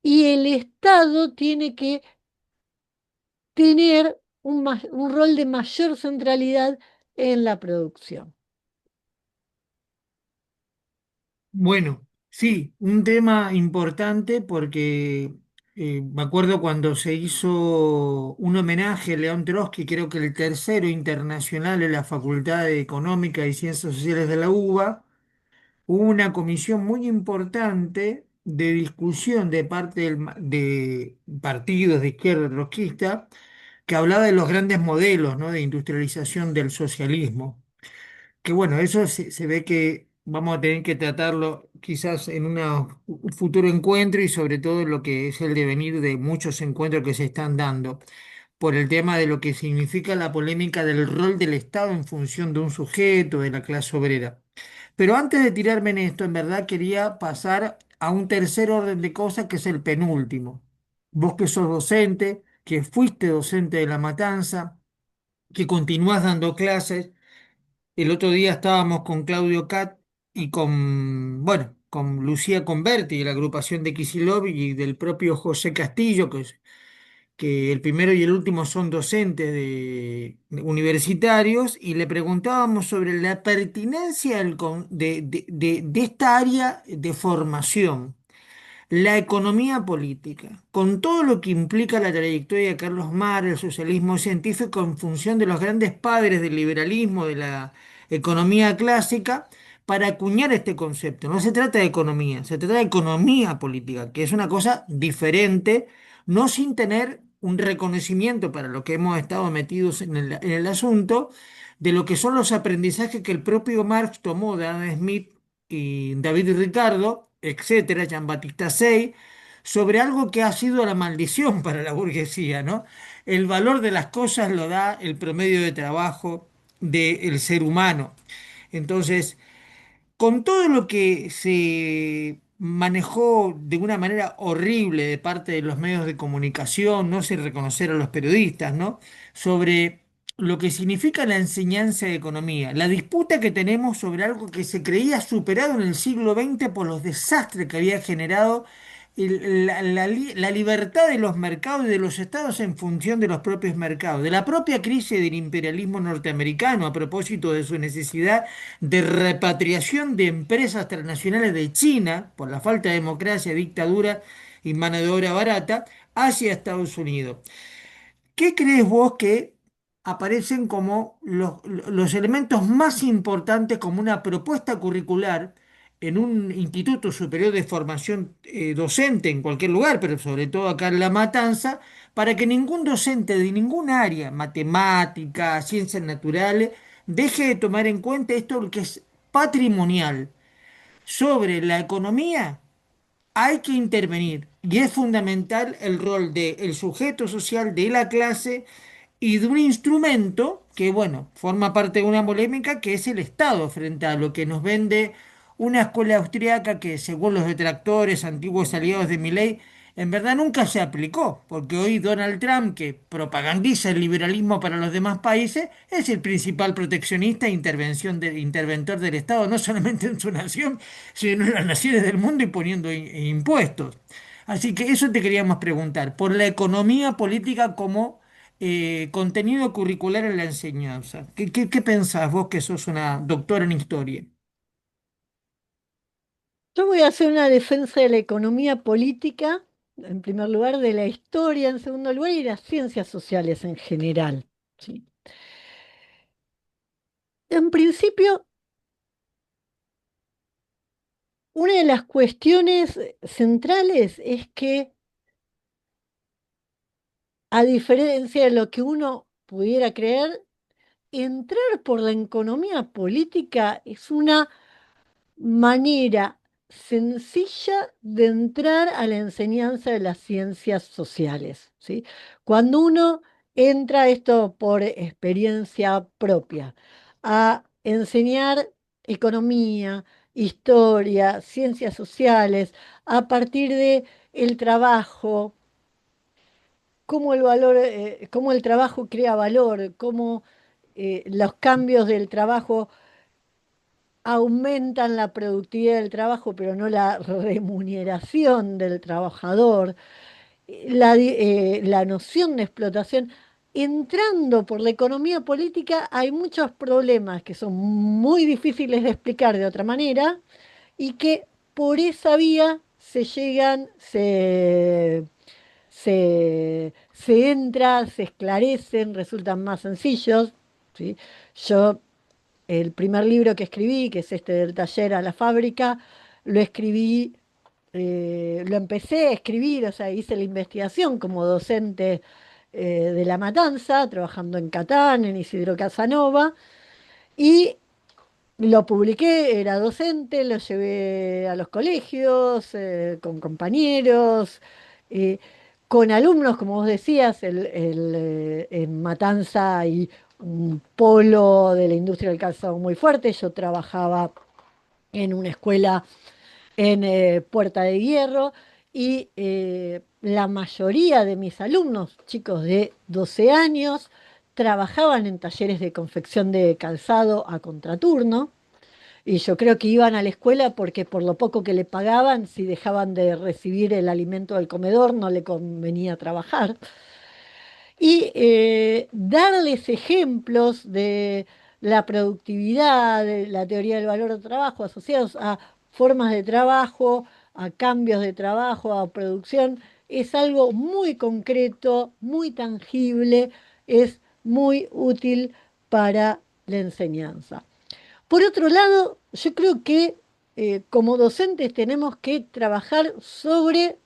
Speaker 2: Y el Estado tiene que tener un rol de mayor centralidad en la producción.
Speaker 1: Bueno, sí, un tema importante porque me acuerdo cuando se hizo un homenaje a León Trotsky, creo que el tercero internacional en la Facultad de Económica y Ciencias Sociales de la UBA, hubo una comisión muy importante de discusión de parte de partidos de izquierda trotskista que hablaba de los grandes modelos, ¿no?, de industrialización del socialismo. Que bueno, eso se ve que vamos a tener que tratarlo quizás en un futuro encuentro y sobre todo en lo que es el devenir de muchos encuentros que se están dando por el tema de lo que significa la polémica del rol del Estado en función de un sujeto, de la clase obrera. Pero antes de tirarme en esto, en verdad quería pasar a un tercer orden de cosas que es el penúltimo. Vos que sos docente, que fuiste docente de La Matanza, que continuás dando clases. El otro día estábamos con Claudio Cat y con Lucía Converti, de la agrupación de Kicillof y del propio José Castillo, que el primero y el último son docentes de universitarios, y le preguntábamos sobre la pertinencia de esta área de formación. La economía política, con todo lo que implica la trayectoria de Carlos Marx, el socialismo científico en función de los grandes padres del liberalismo, de la economía clásica, para acuñar este concepto. No se trata de economía, se trata de economía política, que es una cosa diferente, no sin tener un reconocimiento para lo que hemos estado metidos en el asunto, de lo que son los aprendizajes que el propio Marx tomó de Adam Smith y David y Ricardo, etcétera, Jean-Baptiste Say, sobre algo que ha sido la maldición para la burguesía, ¿no? El valor de las cosas lo da el promedio de trabajo del ser humano. Entonces, con todo lo que se manejó de una manera horrible de parte de los medios de comunicación, no sin reconocer a los periodistas, ¿no?, sobre lo que significa la enseñanza de economía, la disputa que tenemos sobre algo que se creía superado en el siglo XX por los desastres que había generado la libertad de los mercados y de los estados en función de los propios mercados, de la propia crisis del imperialismo norteamericano a propósito de su necesidad de repatriación de empresas transnacionales de China por la falta de democracia, dictadura y mano de obra barata hacia Estados Unidos. ¿Qué crees vos que aparecen como los elementos más importantes como una propuesta curricular en un instituto superior de formación docente en cualquier lugar, pero sobre todo acá en La Matanza, para que ningún docente de ningún área, matemática, ciencias naturales, deje de tomar en cuenta esto que es patrimonial sobre la economía? Hay que intervenir y es fundamental el rol del sujeto social de la clase y de un instrumento que, bueno, forma parte de una polémica que es el Estado frente a lo que nos vende una escuela austriaca que, según los detractores, antiguos aliados de Milei, en verdad nunca se aplicó, porque hoy Donald Trump, que propagandiza el liberalismo para los demás países, es el principal proteccionista e interventor del Estado, no solamente en su nación, sino en las naciones del mundo y poniendo impuestos. Así que eso te queríamos preguntar, por la economía política como contenido curricular en la enseñanza. ¿Qué pensás vos que sos una doctora en historia?
Speaker 2: Yo voy a hacer una defensa de la economía política, en primer lugar, de la historia, en segundo lugar, y las ciencias sociales en general, ¿sí? En principio, una de las cuestiones centrales es que, a diferencia de lo que uno pudiera creer, entrar por la economía política es una manera sencilla de entrar a la enseñanza de las ciencias sociales, ¿sí? Cuando uno entra, esto por experiencia propia, a enseñar economía, historia, ciencias sociales, a partir de el trabajo, cómo el valor, cómo el trabajo crea valor, cómo los cambios del trabajo aumentan la productividad del trabajo, pero no la remuneración del trabajador, la noción de explotación. Entrando por la economía política hay muchos problemas que son muy difíciles de explicar de otra manera y que por esa vía se llegan, se entra, se esclarecen, resultan más sencillos, ¿sí? Yo el primer libro que escribí, que es este del taller a la fábrica, lo escribí, lo empecé a escribir, o sea, hice la investigación como docente de La Matanza, trabajando en Catán, en Isidro Casanova, y lo publiqué, era docente, lo llevé a los colegios, con compañeros, eh, con alumnos, como vos decías, en Matanza hay un polo de la industria del calzado muy fuerte. Yo trabajaba en una escuela en Puerta de Hierro y la mayoría de mis alumnos, chicos de 12 años, trabajaban en talleres de confección de calzado a contraturno. Y yo creo que iban a la escuela porque por lo poco que le pagaban, si dejaban de recibir el alimento del comedor, no le convenía trabajar. Y darles ejemplos de la productividad, de la teoría del valor del trabajo, asociados a formas de trabajo, a cambios de trabajo, a producción, es algo muy concreto, muy tangible, es muy útil para la enseñanza. Por otro lado, yo creo que como docentes tenemos que trabajar sobre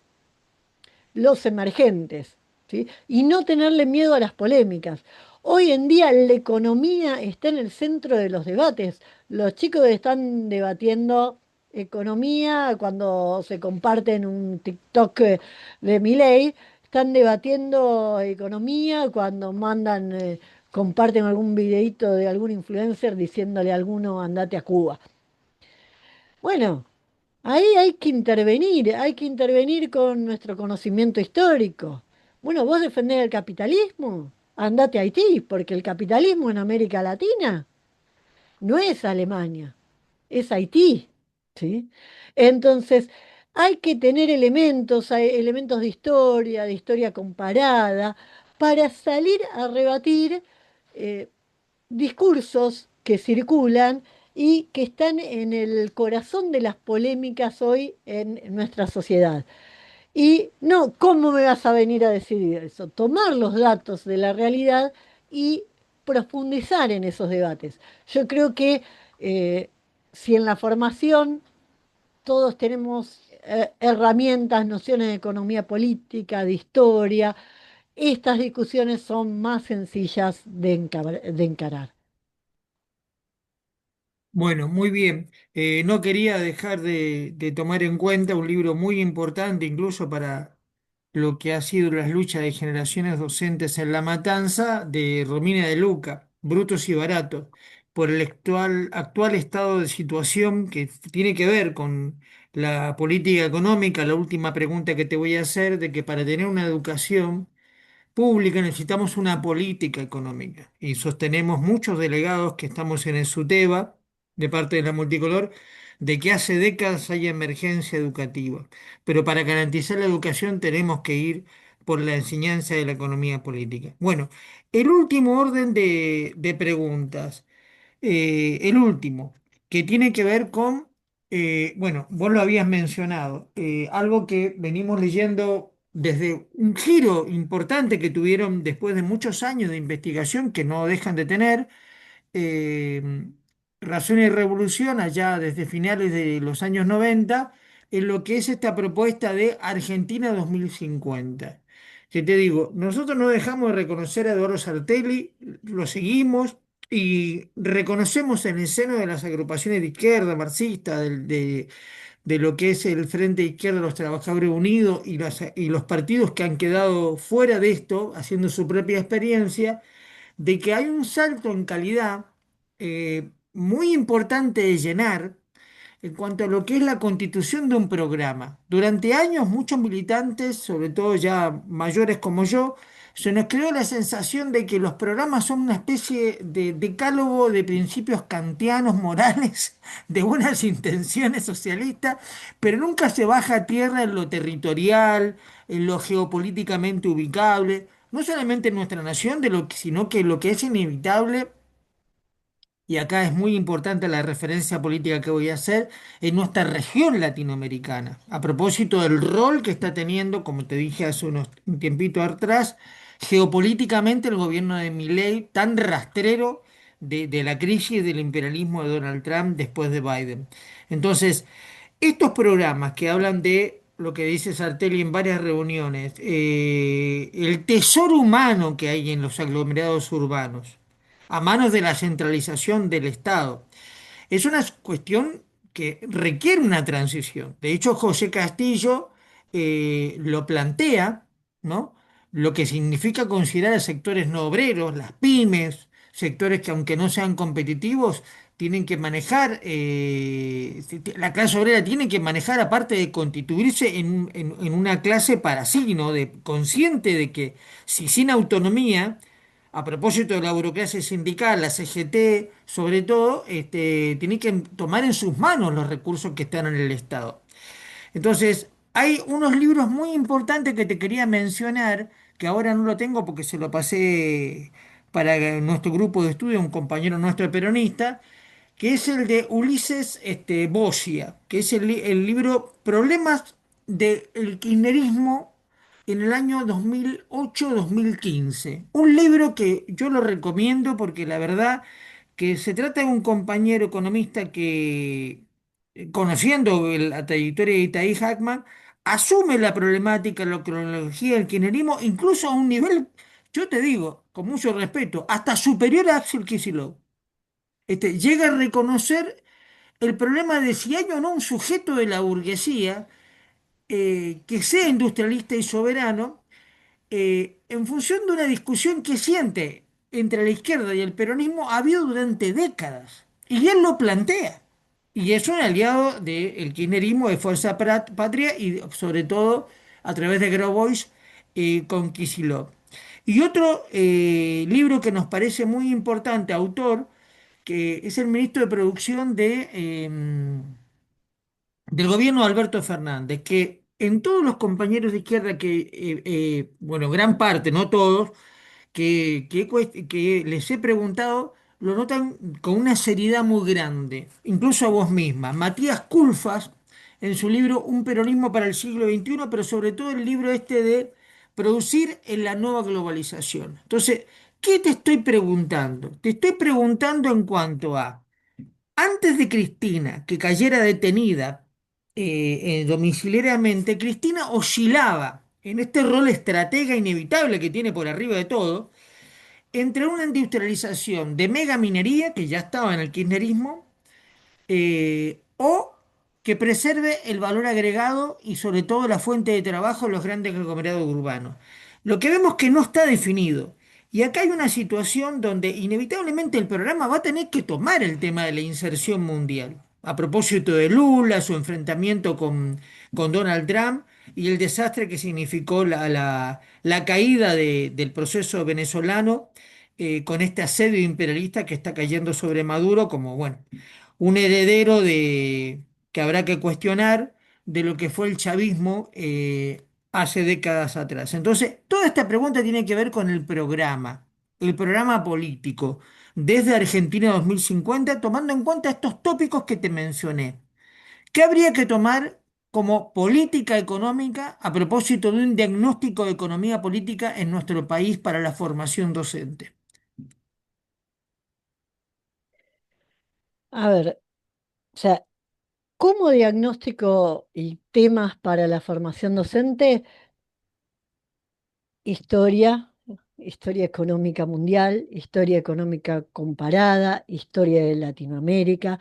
Speaker 2: los emergentes, ¿sí? Y no tenerle miedo a las polémicas. Hoy en día la economía está en el centro de los debates. Los chicos están debatiendo economía cuando se comparten un TikTok de Milei, están debatiendo economía cuando mandan, comparten algún videíto de algún influencer diciéndole a alguno andate a Cuba. Bueno, ahí hay que intervenir con nuestro conocimiento histórico. Bueno, vos defendés el capitalismo, andate a Haití, porque el capitalismo en América Latina no es Alemania, es Haití, ¿sí? Entonces, hay que tener elementos, hay elementos de historia comparada, para salir a rebatir eh, discursos que circulan y que están en el corazón de las polémicas hoy en nuestra sociedad. Y no, ¿cómo me vas a venir a decidir eso? Tomar los datos de la realidad y profundizar en esos debates. Yo creo que eh, si en la formación todos tenemos herramientas, nociones de economía política, de historia, estas discusiones son más sencillas de encarar.
Speaker 1: Bueno, muy bien. No quería dejar de tomar en cuenta un libro muy importante, incluso para lo que ha sido las luchas de generaciones docentes en La Matanza, de Romina de Luca, Brutos y Baratos, por el actual estado de situación que tiene que ver con la política económica. La última pregunta que te voy a hacer, de que para tener una educación pública necesitamos una política económica y sostenemos muchos delegados que estamos en el SUTEBA, de parte de la multicolor, de que hace décadas hay emergencia educativa, pero para garantizar la educación tenemos que ir por la enseñanza de la economía política. Bueno, el último orden de preguntas. El último, que tiene que ver con, bueno, vos lo habías mencionado, algo que venimos leyendo desde un giro importante que tuvieron después de muchos años de investigación que no dejan de tener, Razón y Revolución, allá desde finales de los años 90 en lo que es esta propuesta de Argentina 2050. Que te digo, nosotros no dejamos de reconocer a Eduardo Sartelli, lo seguimos y reconocemos en el seno de las agrupaciones de izquierda, marxistas, de lo que es el Frente de Izquierda de los Trabajadores Unidos y los partidos que han quedado fuera de esto, haciendo su propia experiencia, de que hay un salto en calidad muy importante de llenar en cuanto a lo que es la constitución de un programa. Durante años, muchos militantes, sobre todo ya mayores como yo, se nos creó la sensación de que los programas son una especie de decálogo de principios kantianos, morales, de buenas intenciones socialistas, pero nunca se baja a tierra en lo territorial, en lo geopolíticamente ubicable, no solamente en nuestra nación, sino que lo que es inevitable y acá es muy importante la referencia política que voy a hacer, en nuestra región latinoamericana, a propósito del rol que está teniendo, como te dije hace un tiempito atrás, geopolíticamente el gobierno de Milei, tan rastrero de la crisis del imperialismo de Donald Trump después de Biden. Entonces, estos programas que hablan de lo que dice Sartelli en varias reuniones, el tesoro humano que hay en los aglomerados urbanos, a manos de la centralización del Estado. Es una cuestión que requiere una transición. De hecho, José Castillo lo plantea, ¿no? Lo que significa considerar a sectores no obreros, las pymes, sectores que aunque no sean competitivos, tienen que manejar, la clase obrera tiene que manejar, aparte de constituirse en una clase para sí, ¿no? Consciente de que si sin autonomía, a propósito de la burocracia sindical, la CGT, sobre todo, tiene que tomar en sus manos los recursos que están en el Estado. Entonces, hay unos libros muy importantes que te quería mencionar, que ahora no lo tengo porque se lo pasé para nuestro grupo de estudio, un compañero nuestro peronista, que es el de Ulises Bosia, que es el libro Problemas del Kirchnerismo en el año 2008-2015. Un libro que yo lo recomiendo porque la verdad que se trata de un compañero economista que, conociendo la trayectoria de Itaí Hackman, asume la problemática, la cronología del kirchnerismo, incluso a un nivel, yo te digo, con mucho respeto, hasta superior a Axel Kicillof. Llega a reconocer el problema de si hay o no un sujeto de la burguesía que sea industrialista y soberano en función de una discusión que siente entre la izquierda y el peronismo ha habido durante décadas. Y él lo plantea. Y es un aliado del kirchnerismo de Fuerza Patria y sobre todo a través de Grabois con Kicillof. Y otro libro que nos parece muy importante, autor, que es el ministro de Producción del gobierno de Alberto Fernández, que en todos los compañeros de izquierda bueno, gran parte, no todos, que les he preguntado, lo notan con una seriedad muy grande, incluso a vos misma. Matías Culfas, en su libro Un peronismo para el siglo XXI, pero sobre todo el libro este de Producir en la nueva globalización. Entonces, ¿qué te estoy preguntando? Te estoy preguntando en cuanto a antes de Cristina, que cayera detenida domiciliariamente, Cristina oscilaba en este rol estratega inevitable que tiene por arriba de todo, entre una industrialización de mega minería, que ya estaba en el kirchnerismo, o que preserve el valor agregado y sobre todo la fuente de trabajo en los grandes conglomerados urbanos. Lo que vemos que no está definido. Y acá hay una situación donde inevitablemente el programa va a tener que tomar el tema de la inserción mundial. A propósito de Lula, su enfrentamiento con Donald Trump y el desastre que significó la caída del proceso venezolano con este asedio imperialista que está cayendo sobre Maduro como, bueno, un heredero que habrá que cuestionar de lo que fue el chavismo hace décadas atrás. Entonces, toda esta pregunta tiene que ver con el programa político, desde Argentina 2050, tomando en cuenta estos tópicos que te mencioné. ¿Qué habría que tomar como política económica a propósito de un diagnóstico de economía política en nuestro país para la formación docente?
Speaker 2: A ver, o sea, como diagnóstico y temas para la formación docente, historia, historia económica mundial, historia económica comparada, historia de Latinoamérica.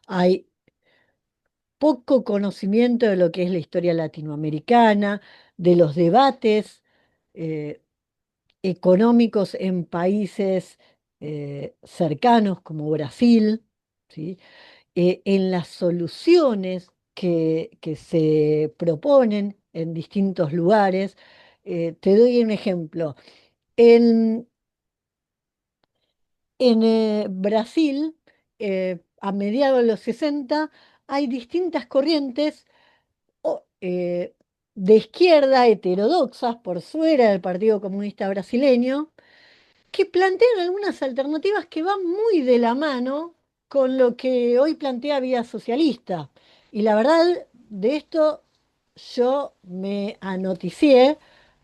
Speaker 2: Hay poco conocimiento de lo que es la historia latinoamericana, de los debates eh, económicos en países cercanos como Brasil, ¿sí? En las soluciones que se proponen en distintos lugares. Te doy un ejemplo. En, en Brasil, a mediados de los 60, hay distintas corrientes de izquierda heterodoxas por fuera del Partido Comunista Brasileño, que plantean algunas alternativas que van muy de la mano con lo que hoy plantea Vía Socialista. Y la verdad, de esto yo me anoticié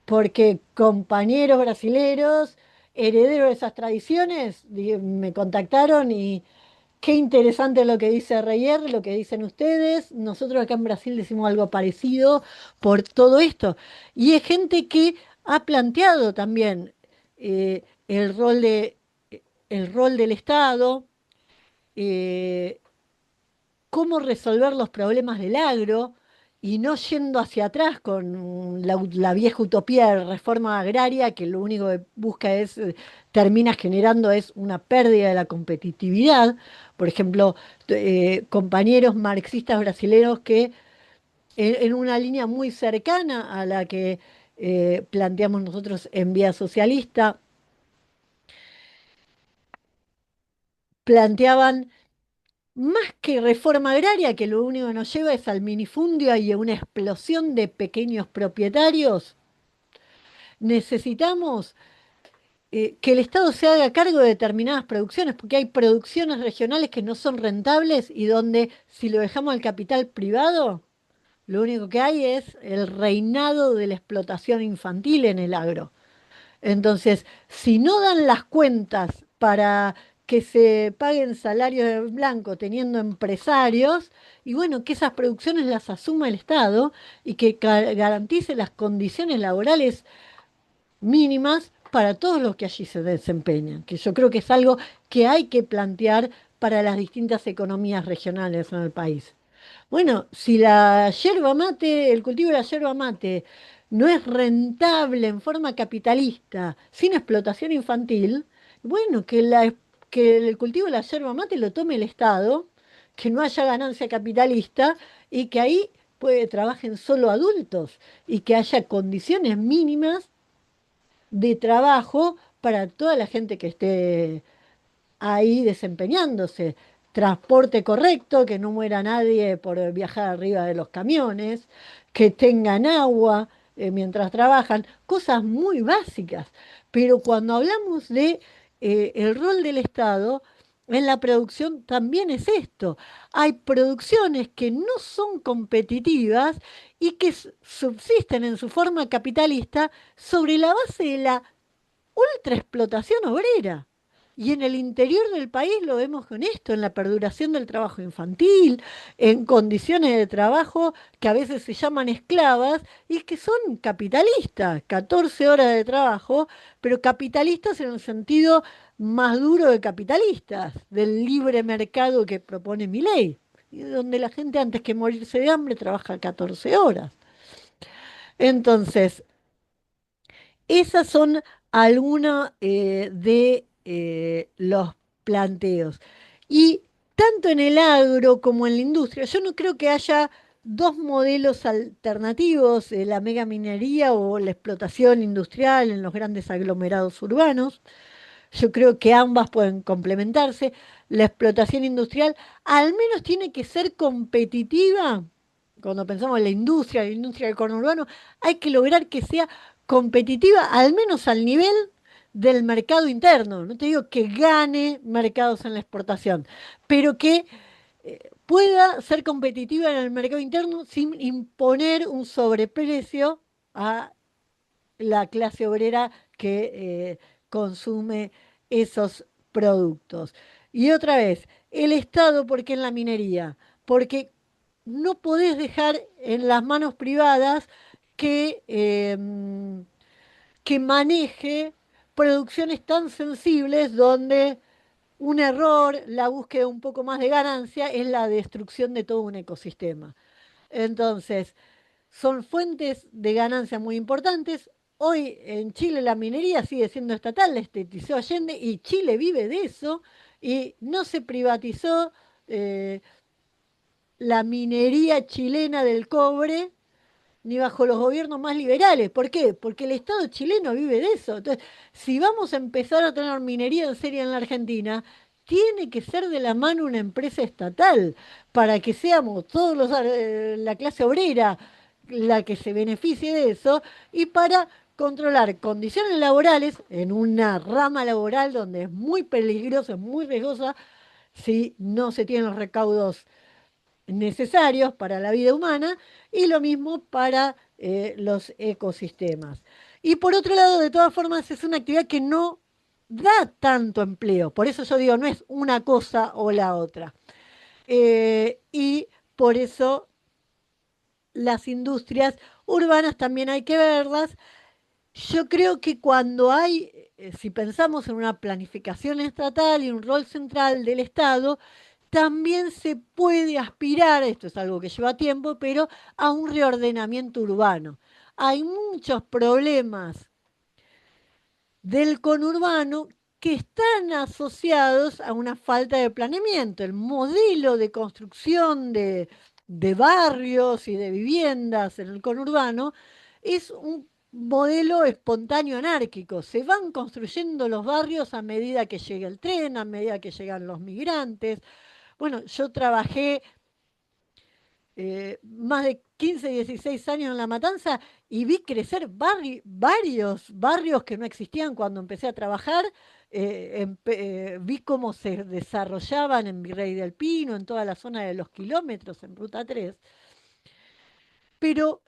Speaker 2: porque compañeros brasileros, herederos de esas tradiciones, me contactaron y qué interesante lo que dice Reyer, lo que dicen ustedes. Nosotros acá en Brasil decimos algo parecido por todo esto. Y es gente que ha planteado también el rol el rol del Estado, eh, cómo resolver los problemas del agro y no yendo hacia atrás con la vieja utopía de reforma agraria que lo único que busca es, termina generando es una pérdida de la competitividad. Por ejemplo, compañeros marxistas brasileños que en una línea muy cercana a la que planteamos nosotros en Vía Socialista, planteaban más que reforma agraria, que lo único que nos lleva es al minifundio y a una explosión de pequeños propietarios, necesitamos que el Estado se haga cargo de determinadas producciones, porque hay producciones regionales que no son rentables y donde si lo dejamos al capital privado, lo único que hay es el reinado de la explotación infantil en el agro. Entonces, si no dan las cuentas para que se paguen salarios de blanco teniendo empresarios, y bueno, que esas producciones las asuma el Estado y que garantice las condiciones laborales mínimas para todos los que allí se desempeñan, que yo creo que es algo que hay que plantear para las distintas economías regionales en el país. Bueno, si la yerba mate, el cultivo de la yerba mate no es rentable en forma capitalista, sin explotación infantil, bueno, que el cultivo de la yerba mate lo tome el Estado, que no haya ganancia capitalista y que ahí trabajen solo adultos y que haya condiciones mínimas de trabajo para toda la gente que esté ahí desempeñándose. Transporte correcto, que no muera nadie por viajar arriba de los camiones, que tengan agua mientras trabajan, cosas muy básicas. Pero cuando hablamos de el rol del Estado en la producción, también es esto. Hay producciones que no son competitivas y que subsisten en su forma capitalista sobre la base de la ultraexplotación obrera. Y en el interior del país lo vemos con esto, en la perduración del trabajo infantil, en condiciones de trabajo que a veces se llaman esclavas y que son capitalistas, 14 horas de trabajo, pero capitalistas en el sentido más duro de capitalistas, del libre mercado que propone Milei, y donde la gente antes que morirse de hambre trabaja 14 horas. Entonces, esas son algunos de los planteos. Y tanto en el agro como en la industria, yo no creo que haya dos modelos alternativos, la megaminería o la explotación industrial en los grandes aglomerados urbanos. Yo creo que ambas pueden complementarse. La explotación industrial al menos tiene que ser competitiva. Cuando pensamos en la industria del conurbano, hay que lograr que sea competitiva al menos al nivel del mercado interno. No te digo que gane mercados en la exportación, pero que pueda ser competitiva en el mercado interno sin imponer un sobreprecio a la clase obrera que consume esos productos. Y otra vez, el Estado, ¿por qué en la minería? Porque no podés dejar en las manos privadas que, que maneje producciones tan sensibles donde un error, la búsqueda de un poco más de ganancia, es la destrucción de todo un ecosistema. Entonces, son fuentes de ganancia muy importantes. Hoy en Chile la minería sigue siendo estatal, la estatizó Allende y Chile vive de eso y no se privatizó eh, la minería chilena del cobre ni bajo los gobiernos más liberales. ¿Por qué? Porque el Estado chileno vive de eso. Entonces, si vamos a empezar a tener minería en serie en la Argentina, tiene que ser de la mano una empresa estatal para que seamos todos la clase obrera la que se beneficie de eso y para controlar condiciones laborales en una rama laboral donde es muy peligrosa, muy riesgosa si no se tienen los recaudos necesarios para la vida humana y lo mismo para los ecosistemas. Y por otro lado, de todas formas, es una actividad que no da tanto empleo. Por eso yo digo, no es una cosa o la otra. Y por eso las industrias urbanas también hay que verlas. Yo creo que cuando hay, si pensamos en una planificación estatal y un rol central del Estado, también se puede aspirar, esto es algo que lleva tiempo, pero a un reordenamiento urbano. Hay muchos problemas del conurbano que están asociados a una falta de planeamiento. El modelo de construcción de barrios y de viviendas en el conurbano es un modelo espontáneo anárquico. Se van construyendo los barrios a medida que llega el tren, a medida que llegan los migrantes. Bueno, yo trabajé más de 15, 16 años en La Matanza y vi crecer varios barrios que no existían cuando empecé a trabajar. Vi cómo se desarrollaban en Virrey del Pino, en toda la zona de los kilómetros, en Ruta 3. Pero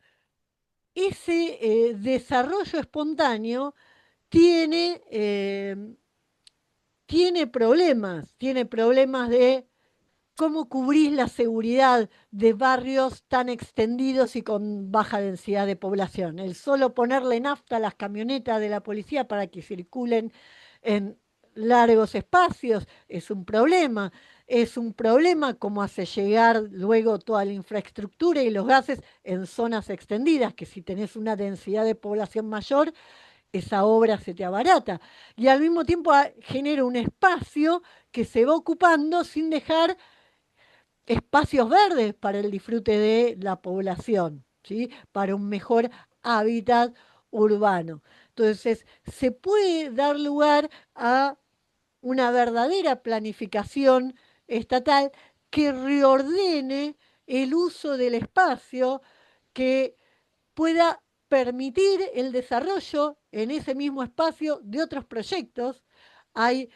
Speaker 2: ese desarrollo espontáneo tiene, tiene problemas de cómo cubrís la seguridad de barrios tan extendidos y con baja densidad de población. El solo ponerle nafta a las camionetas de la policía para que circulen en largos espacios es un problema. Es un problema cómo hace llegar luego toda la infraestructura y los gases en zonas extendidas, que si tenés una densidad de población mayor, esa obra se te abarata. Y al mismo tiempo genera un espacio que se va ocupando sin dejar espacios verdes para el disfrute de la población, ¿sí? Para un mejor hábitat urbano. Entonces, se puede dar lugar a una verdadera planificación estatal que reordene el uso del espacio, que pueda permitir el desarrollo en ese mismo espacio de otros proyectos. Hay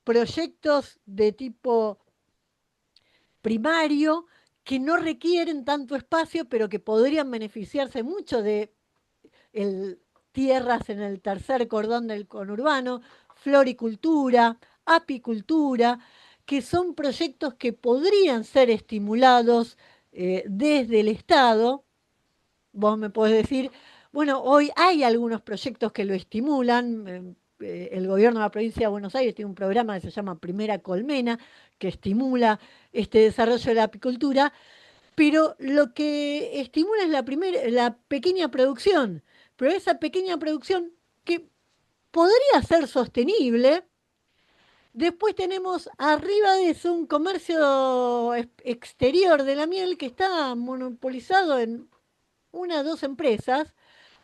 Speaker 2: proyectos de tipo primario que no requieren tanto espacio, pero que podrían beneficiarse mucho de tierras en el tercer cordón del conurbano, floricultura, apicultura, que son proyectos que podrían ser estimulados desde el Estado. Vos me podés decir, bueno, hoy hay algunos proyectos que lo estimulan. El gobierno de la provincia de Buenos Aires tiene un programa que se llama Primera Colmena, que estimula este desarrollo de la apicultura, pero lo que estimula es la pequeña producción, pero esa pequeña producción que podría ser sostenible. Después tenemos arriba de eso un comercio exterior de la miel que está monopolizado en una o dos empresas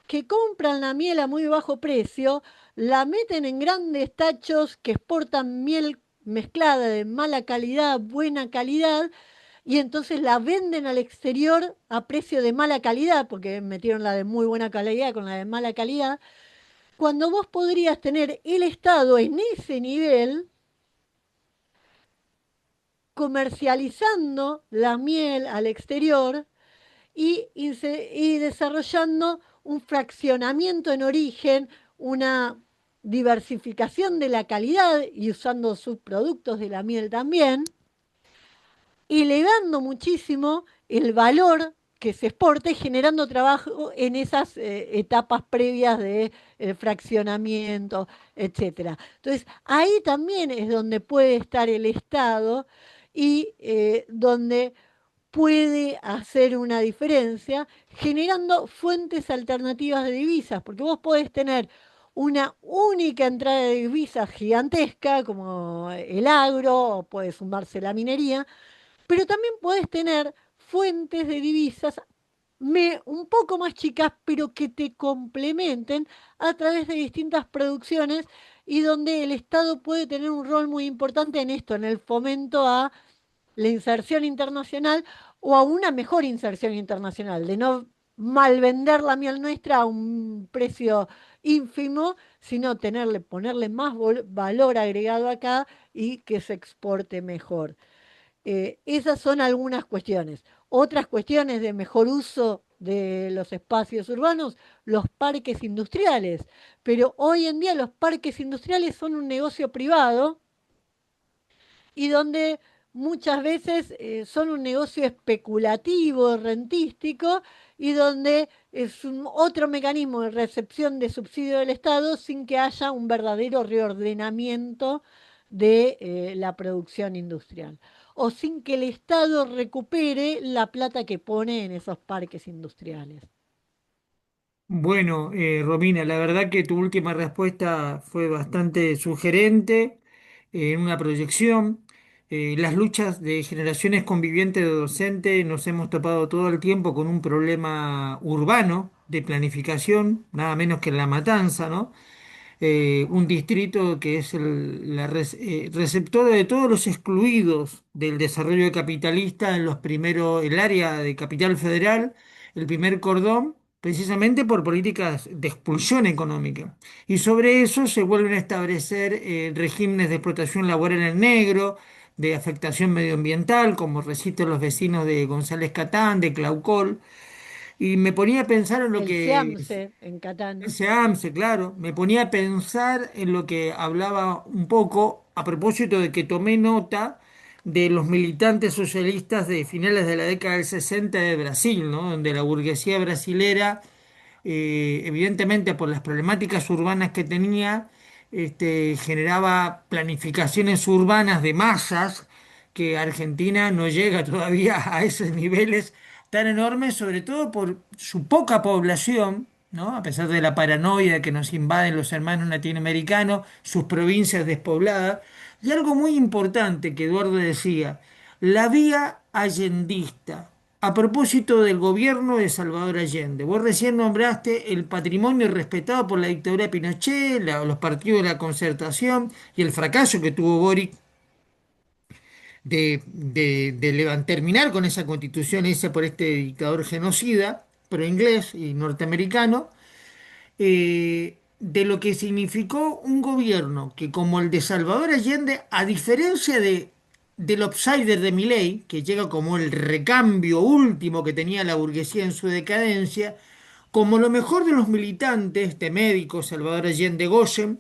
Speaker 2: que compran la miel a muy bajo precio, la meten en grandes tachos que exportan miel mezclada de mala calidad, buena calidad, y entonces la venden al exterior a precio de mala calidad, porque metieron la de muy buena calidad con la de mala calidad, cuando vos podrías tener el Estado en ese nivel comercializando la miel al exterior y desarrollando un fraccionamiento en origen, una diversificación de la calidad y usando subproductos de la miel también, elevando muchísimo el valor que se exporta y generando trabajo en esas etapas previas de fraccionamiento, etcétera. Entonces, ahí también es donde puede estar el Estado y donde puede hacer una diferencia generando fuentes alternativas de divisas, porque vos podés tener una única entrada de divisas gigantesca como el agro, o puede sumarse la minería, pero también podés tener fuentes de divisas un poco más chicas, pero que te complementen a través de distintas producciones y donde el Estado puede tener un rol muy importante en esto, en el fomento a la inserción internacional o a una mejor inserción internacional, de no malvender la miel nuestra a un precio ínfimo, sino ponerle más valor agregado acá y que se exporte mejor. Esas son algunas cuestiones. Otras cuestiones de mejor uso de los espacios urbanos, los parques industriales. Pero hoy en día los parques industriales son un negocio privado y donde muchas veces son un negocio especulativo, rentístico, y donde es otro mecanismo de recepción de subsidio del Estado sin que haya un verdadero reordenamiento de la producción industrial, o sin que el Estado recupere la plata que pone en esos parques industriales.
Speaker 1: Bueno, Romina, la verdad que tu última respuesta fue bastante sugerente en una proyección. Las luchas de generaciones convivientes de docentes nos hemos topado todo el tiempo con un problema urbano de planificación, nada menos que en La Matanza, ¿no? Un distrito que es receptora de todos los excluidos del desarrollo capitalista en los primeros, el área de Capital Federal, el primer cordón, precisamente por políticas de expulsión económica. Y sobre eso se vuelven a establecer regímenes de explotación laboral en negro, de afectación medioambiental, como recitan los vecinos de González Catán, de Claucol. Y me ponía a pensar en lo
Speaker 2: El
Speaker 1: que
Speaker 2: SEAMSE en Catán.
Speaker 1: ese AMSE, claro, me ponía a pensar en lo que hablaba un poco a propósito de que tomé nota de los militantes socialistas de finales de la década del 60 de Brasil, ¿no? Donde la burguesía brasilera, evidentemente por las problemáticas urbanas que tenía, generaba planificaciones urbanas de masas que Argentina no llega todavía a esos niveles tan enormes, sobre todo por su poca población, ¿no? A pesar de la paranoia que nos invaden los hermanos latinoamericanos, sus provincias despobladas. Y algo muy importante que Eduardo decía, la vía allendista. A propósito del gobierno de Salvador Allende, vos recién nombraste el patrimonio respetado por la dictadura de Pinochet, los partidos de la concertación y el fracaso que tuvo Boric terminar con esa constitución hecha por este dictador genocida, pro inglés y norteamericano, de lo que significó un gobierno que como el de Salvador Allende, a diferencia del outsider de Milei, que llega como el recambio último que tenía la burguesía en su decadencia, como lo mejor de los militantes de médicos, Salvador Allende Goyen,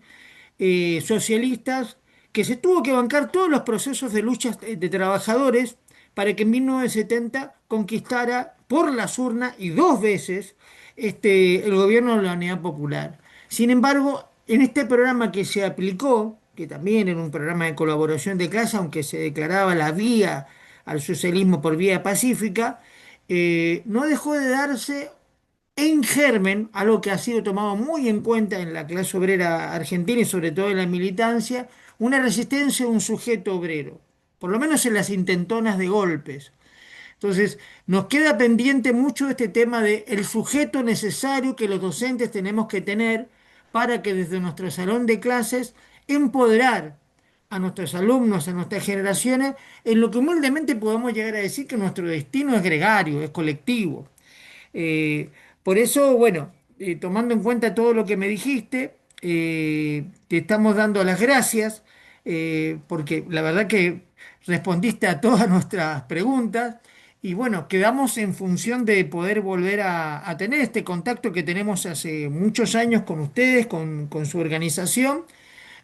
Speaker 1: socialistas, que se tuvo que bancar todos los procesos de lucha de trabajadores para que en 1970 conquistara por las urnas y dos veces el gobierno de la Unidad Popular. Sin embargo, en este programa que se aplicó, que también era un programa de colaboración de clase, aunque se declaraba la vía al socialismo por vía pacífica, no dejó de darse en germen, algo que ha sido tomado muy en cuenta en la clase obrera argentina y sobre todo en la militancia, una resistencia a un sujeto obrero, por lo menos en las intentonas de golpes. Entonces, nos queda pendiente mucho este tema de el sujeto necesario que los docentes tenemos que tener para que desde nuestro salón de clases empoderar a nuestros alumnos, a nuestras generaciones, en lo que humildemente podemos llegar a decir que nuestro destino es gregario, es colectivo. Eh, por eso, bueno, tomando en cuenta todo lo que me dijiste, te estamos dando las gracias, porque la verdad que respondiste a todas nuestras preguntas Y bueno, quedamos en función de poder volver a tener este contacto que tenemos hace muchos años con ustedes, con su organización.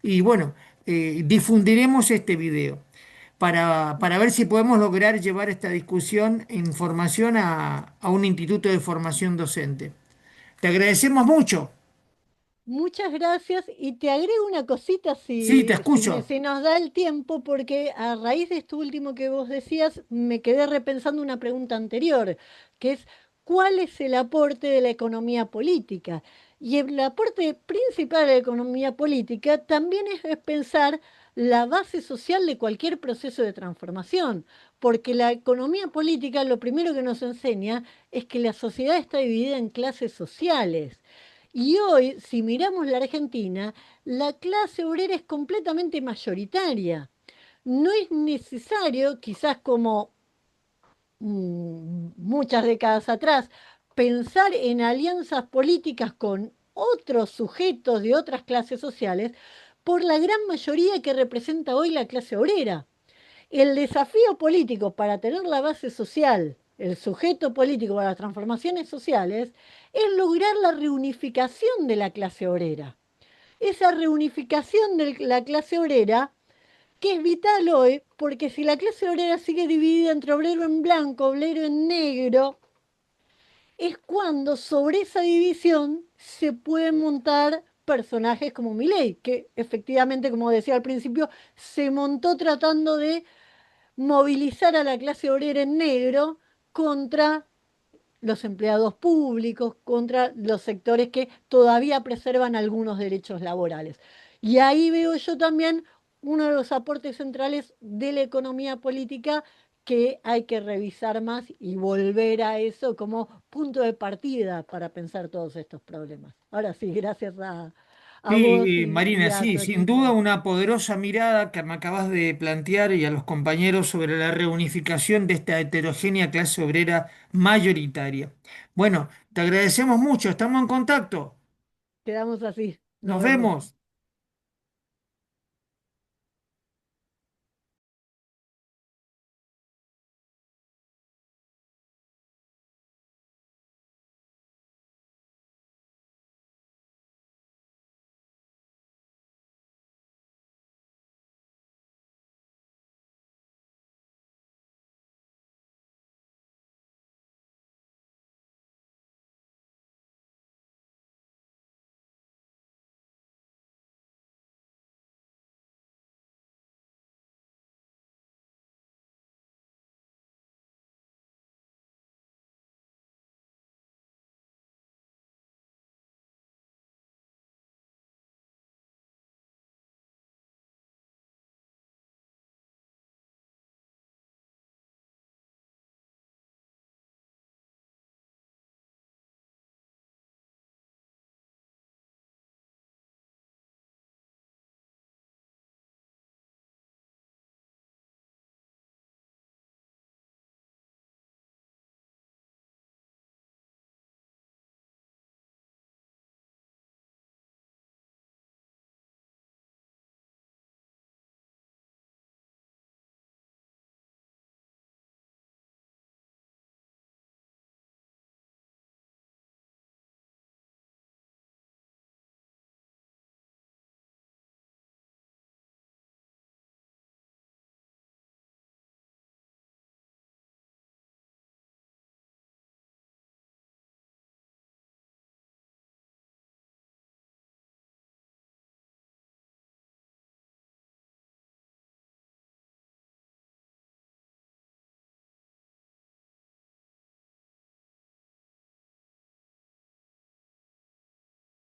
Speaker 1: Y bueno, difundiremos este video para ver si podemos lograr llevar esta discusión en formación a un instituto de formación docente. Te agradecemos mucho.
Speaker 2: Muchas gracias y te agrego una cosita
Speaker 1: Sí, te
Speaker 2: si
Speaker 1: escucho.
Speaker 2: si nos da el tiempo, porque a raíz de esto último que vos decías, me quedé repensando una pregunta anterior, que es ¿cuál es el aporte de la economía política? Y el aporte principal de la economía política también es pensar la base social de cualquier proceso de transformación, porque la economía política lo primero que nos enseña es que la sociedad está dividida en clases sociales. Y hoy, si miramos la Argentina, la clase obrera es completamente mayoritaria. No es necesario, quizás como muchas décadas atrás, pensar en alianzas políticas con otros sujetos de otras clases sociales por la gran mayoría que representa hoy la clase obrera. El desafío político para tener la base social, el sujeto político para las transformaciones sociales, es lograr la reunificación de la clase obrera. Esa reunificación de la clase obrera, que es vital hoy, porque si la clase obrera sigue dividida entre obrero en blanco, obrero en negro, es cuando sobre esa división se pueden montar personajes como Milei, que efectivamente, como decía al principio, se montó tratando de movilizar a la clase obrera en negro contra los empleados públicos, contra los sectores que todavía preservan algunos derechos laborales. Y ahí veo yo también uno de los aportes centrales de la economía política que hay que revisar más y volver a eso como punto de partida para pensar todos estos problemas. Ahora sí, gracias a vos
Speaker 1: Sí,
Speaker 2: y
Speaker 1: Marina,
Speaker 2: a
Speaker 1: sí,
Speaker 2: tu
Speaker 1: sin duda
Speaker 2: equipo.
Speaker 1: una poderosa mirada que me acabas de plantear y a los compañeros sobre la reunificación de esta heterogénea clase obrera mayoritaria. Bueno, te agradecemos mucho, estamos en contacto.
Speaker 2: Quedamos así. Nos
Speaker 1: Nos
Speaker 2: vemos.
Speaker 1: vemos.